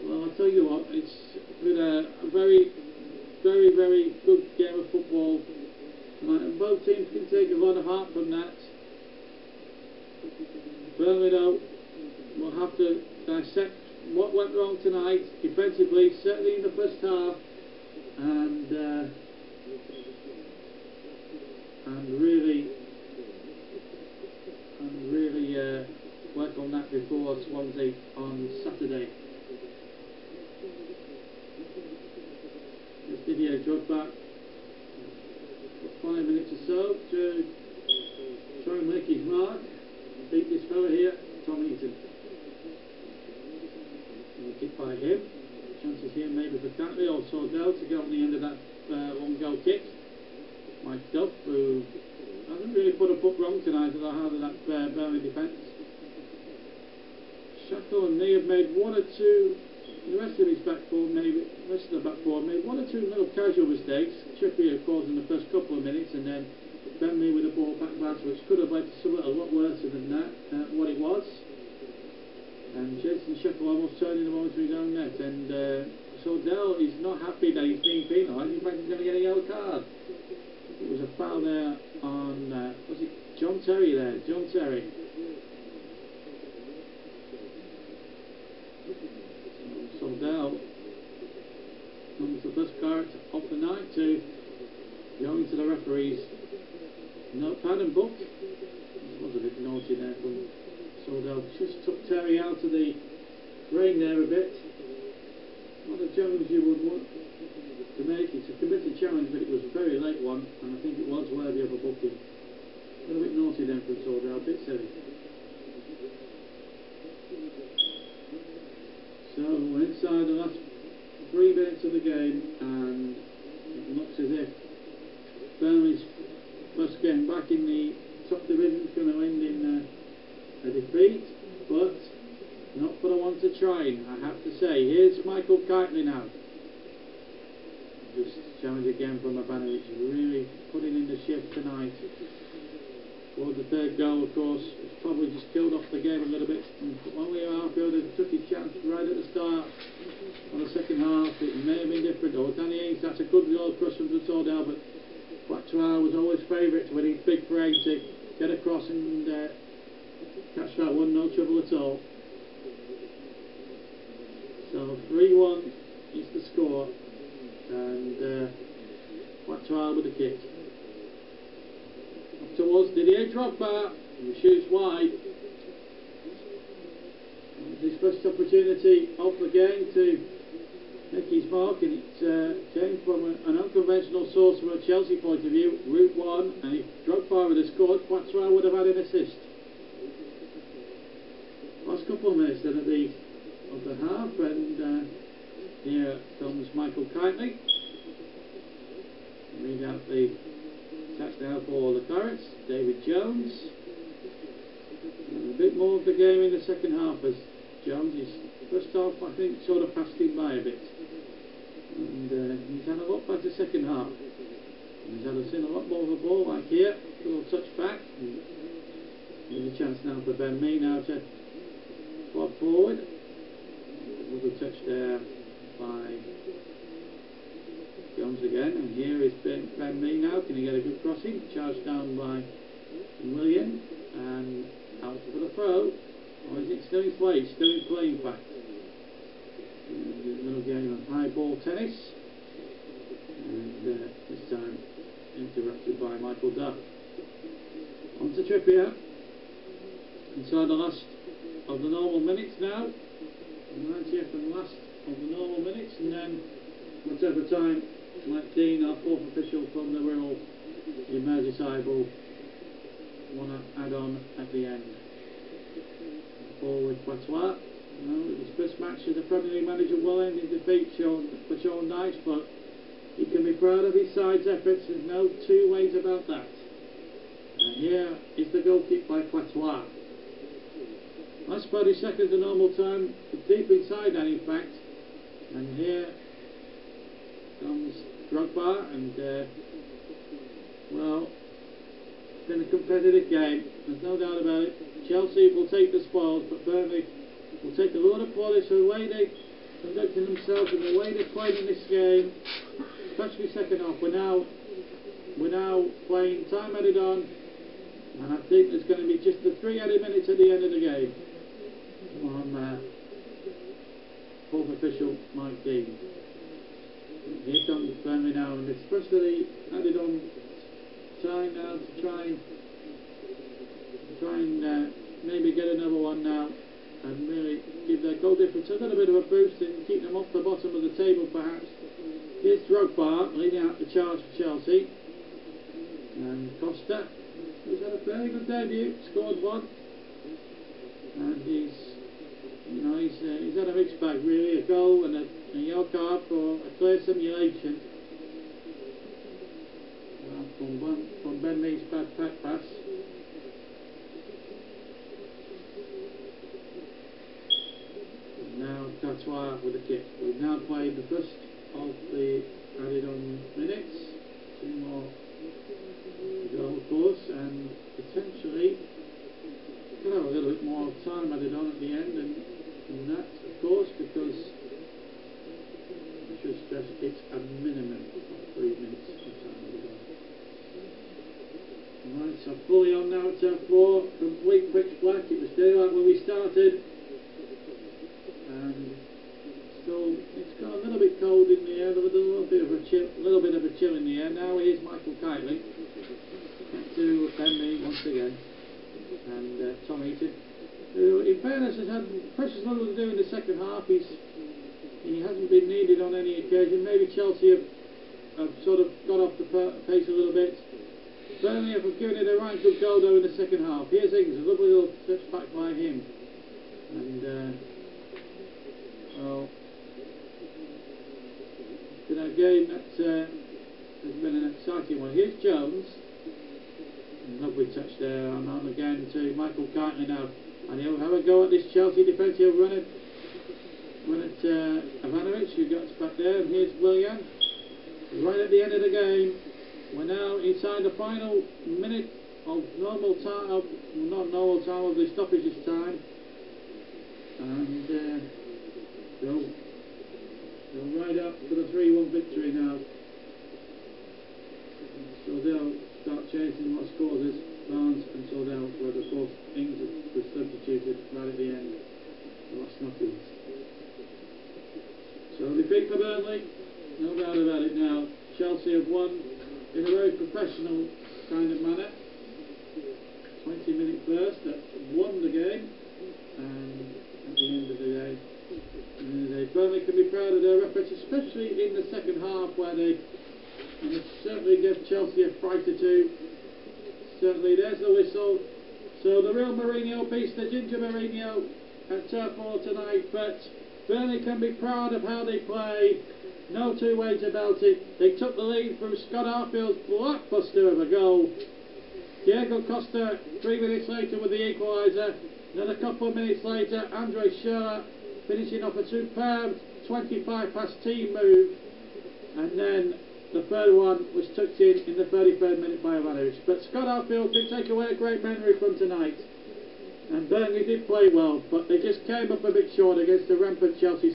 Well, I'll tell you what, it's been a very, very, very good game of football. And both teams can take a lot of heart from that. Burnley, though, will have to dissect what went wrong tonight defensively, certainly in the first half, and really work on that before Swansea on Saturday. This Didier Drogba, 5 minutes or so to try and make his mark, beat this fella here, Tom Eaton. Kick by him. Chances here maybe for Kiteley or Sordell to go on the end of that one goal kick. Mike Duff, who hasn't really put a foot wrong tonight at the heart of that Burnley defence. Shackle and Lee have made one or two, the rest of his back four maybe, the rest of the back four made one or two little casual mistakes. Trippier, of course, in the first couple of minutes, and then Burnley with a ball back pass, which could have led to something a lot worse than that, what it was. And Jason Shackle almost turned in the moment to his own net, and Sordell is not happy that he's being penalised. In fact, he's going to get a yellow card. It was a foul there on, was it John Terry there? John Terry. Sordell comes the first card of the night to going to the referees. Notepad and book. It was a bit naughty there from Sordell. Just took Terry out of the frame there a bit. Not a challenge you would want to make. It's a committed challenge, but it was a very late one, and I think it was worthy of a booking. A little bit naughty then from Sordell, a bit silly. So we're inside the last 3 minutes of the game, and it looks as if Burnley's first game back in the top division is going to end in a defeat, but not for the ones that are trying, I have to say. Here's Michael Kiteley now. Just challenge again from Ivanovic, really putting in the shift tonight. For the third goal, of course, it's probably just killed off the game a little bit. Only Arfield took his chance right at the start on the second half. It may have been different. Or Danny Ings, that's a good goal cross from the Sordell, but Quattro was always favourite with his big frame to get across and catch that one, no trouble at all. So 3-1 is the score, and Quattro with the kick. Up towards Didier Drogba, who shoots wide. his first opportunity of the game to make his mark, and it came from an unconventional source from a Chelsea point of view, Route 1, and if Drogba would have scored, Quattro would have had an assist. Last couple of minutes then of the half, and here comes Michael Kitely. Read out the attack now for the Clarets, David Jones. And a bit more of the game in the second half, as Jones, his first half I think sort of passed him by a bit. And he's had a lot better second half. And he's seen a lot more of the ball, like here, a little touch back. And there's a chance now for Burnley now to plod forward. A little touch there by Jones again, and here is Burnley now. Can he get a good crossing? Charged down by William, and out for the throw. Or is it still in play? Still in play, in fact. A little game of high ball tennis, and this time interrupted by Michael Duff. On to Trippier, inside the last of the normal minutes now, 90th and last of the normal minutes, and then whatever time Mike Dean, our fourth official from the Wirral in Merseyside, will want to add on at the end. Forward Patois. His first match as a Premier League manager will end in defeat for Sean Dyche, but he can be proud of his side's efforts. There's no two ways about that. And here is the goal kick by Patois. Last 30 seconds of normal time, deep inside that in fact. And here comes Drogba, and well, it's been a competitive game, there's no doubt about it. Chelsea will take the spoils, but Burnley will take a lot of polish for the way they conducted themselves and the way they played in this game, especially second half. We're now playing time added on, and I think there's going to be just the 3 added minutes at the end of the game on fourth official Mike Dean. Here comes Burnley now, and it's especially added on time now to try and maybe get another one now, and really give their goal difference a little bit of a boost and keep them off the bottom of the table perhaps. Here's Drogba leading out the charge for Chelsea, and Costa, who's had a very good debut, scored one, and he's had a mixed bag really, a goal and a yellow card for a clear simulation from Burnley's bad pack pass. And now Patois with a kick. We've now played the first of the added on minutes. 2 more to go of course, and potentially could have a little bit more time added on at the end, and that of course, because I should stress it's a minimum of 3 minutes of time added on. Right, so fully on now at Turf Moor, complete pitch black. It was daylight when we started, and still it's got a little bit cold in the air, a little bit of a chill in the air. Now here's Michael Kitely to Burnley once again, and Tom Eaton, who in fairness has had precious little to do in the second half. He hasn't been needed on any occasion. Maybe Chelsea have sort of got off the pace a little bit. Burnley have given it a right good goal though in the second half. Here's Ings, a lovely little touch back by him, and well, it's been a game that has been an exciting one. Here's Jones, lovely touch there, and on again to Michael Kitely now, and he'll have a go at this Chelsea defence. He'll run at Ivanovic, who gets back there, and here's William. Right at the end of the game, we're now inside the final minute of normal time, not normal time, of the stoppages time, and they'll ride up for the 3-1 victory now. So they'll start chasing what scores is Barnes and Sordell, where of course Ings was substituted right at the end, the last knockers. So defeat for Burnley, no doubt about it now. Chelsea have won in a very professional kind of manner. 20-minute burst that won the game, and at the end of the day. Burnley can be proud of their efforts, especially in the second half, where they certainly gave Chelsea a fright or two. Certainly, there's the whistle. So the real Mourinho beats the Ginger Mourinho at Turf Moor tonight, but Burnley can be proud of how they play. No two ways about it. They took the lead from Scott Arfield's blockbuster of a goal. Diego Costa 3 minutes later with the equaliser. Then a couple of minutes later, Andre Schürrle finishing off a superb 25 past team move. And then the third one was tucked in the 33rd minute by Ivanovic. But Scott Arfield can take away a great memory from tonight. And Burnley did play well, but they just came up a bit short against the rampant Chelsea.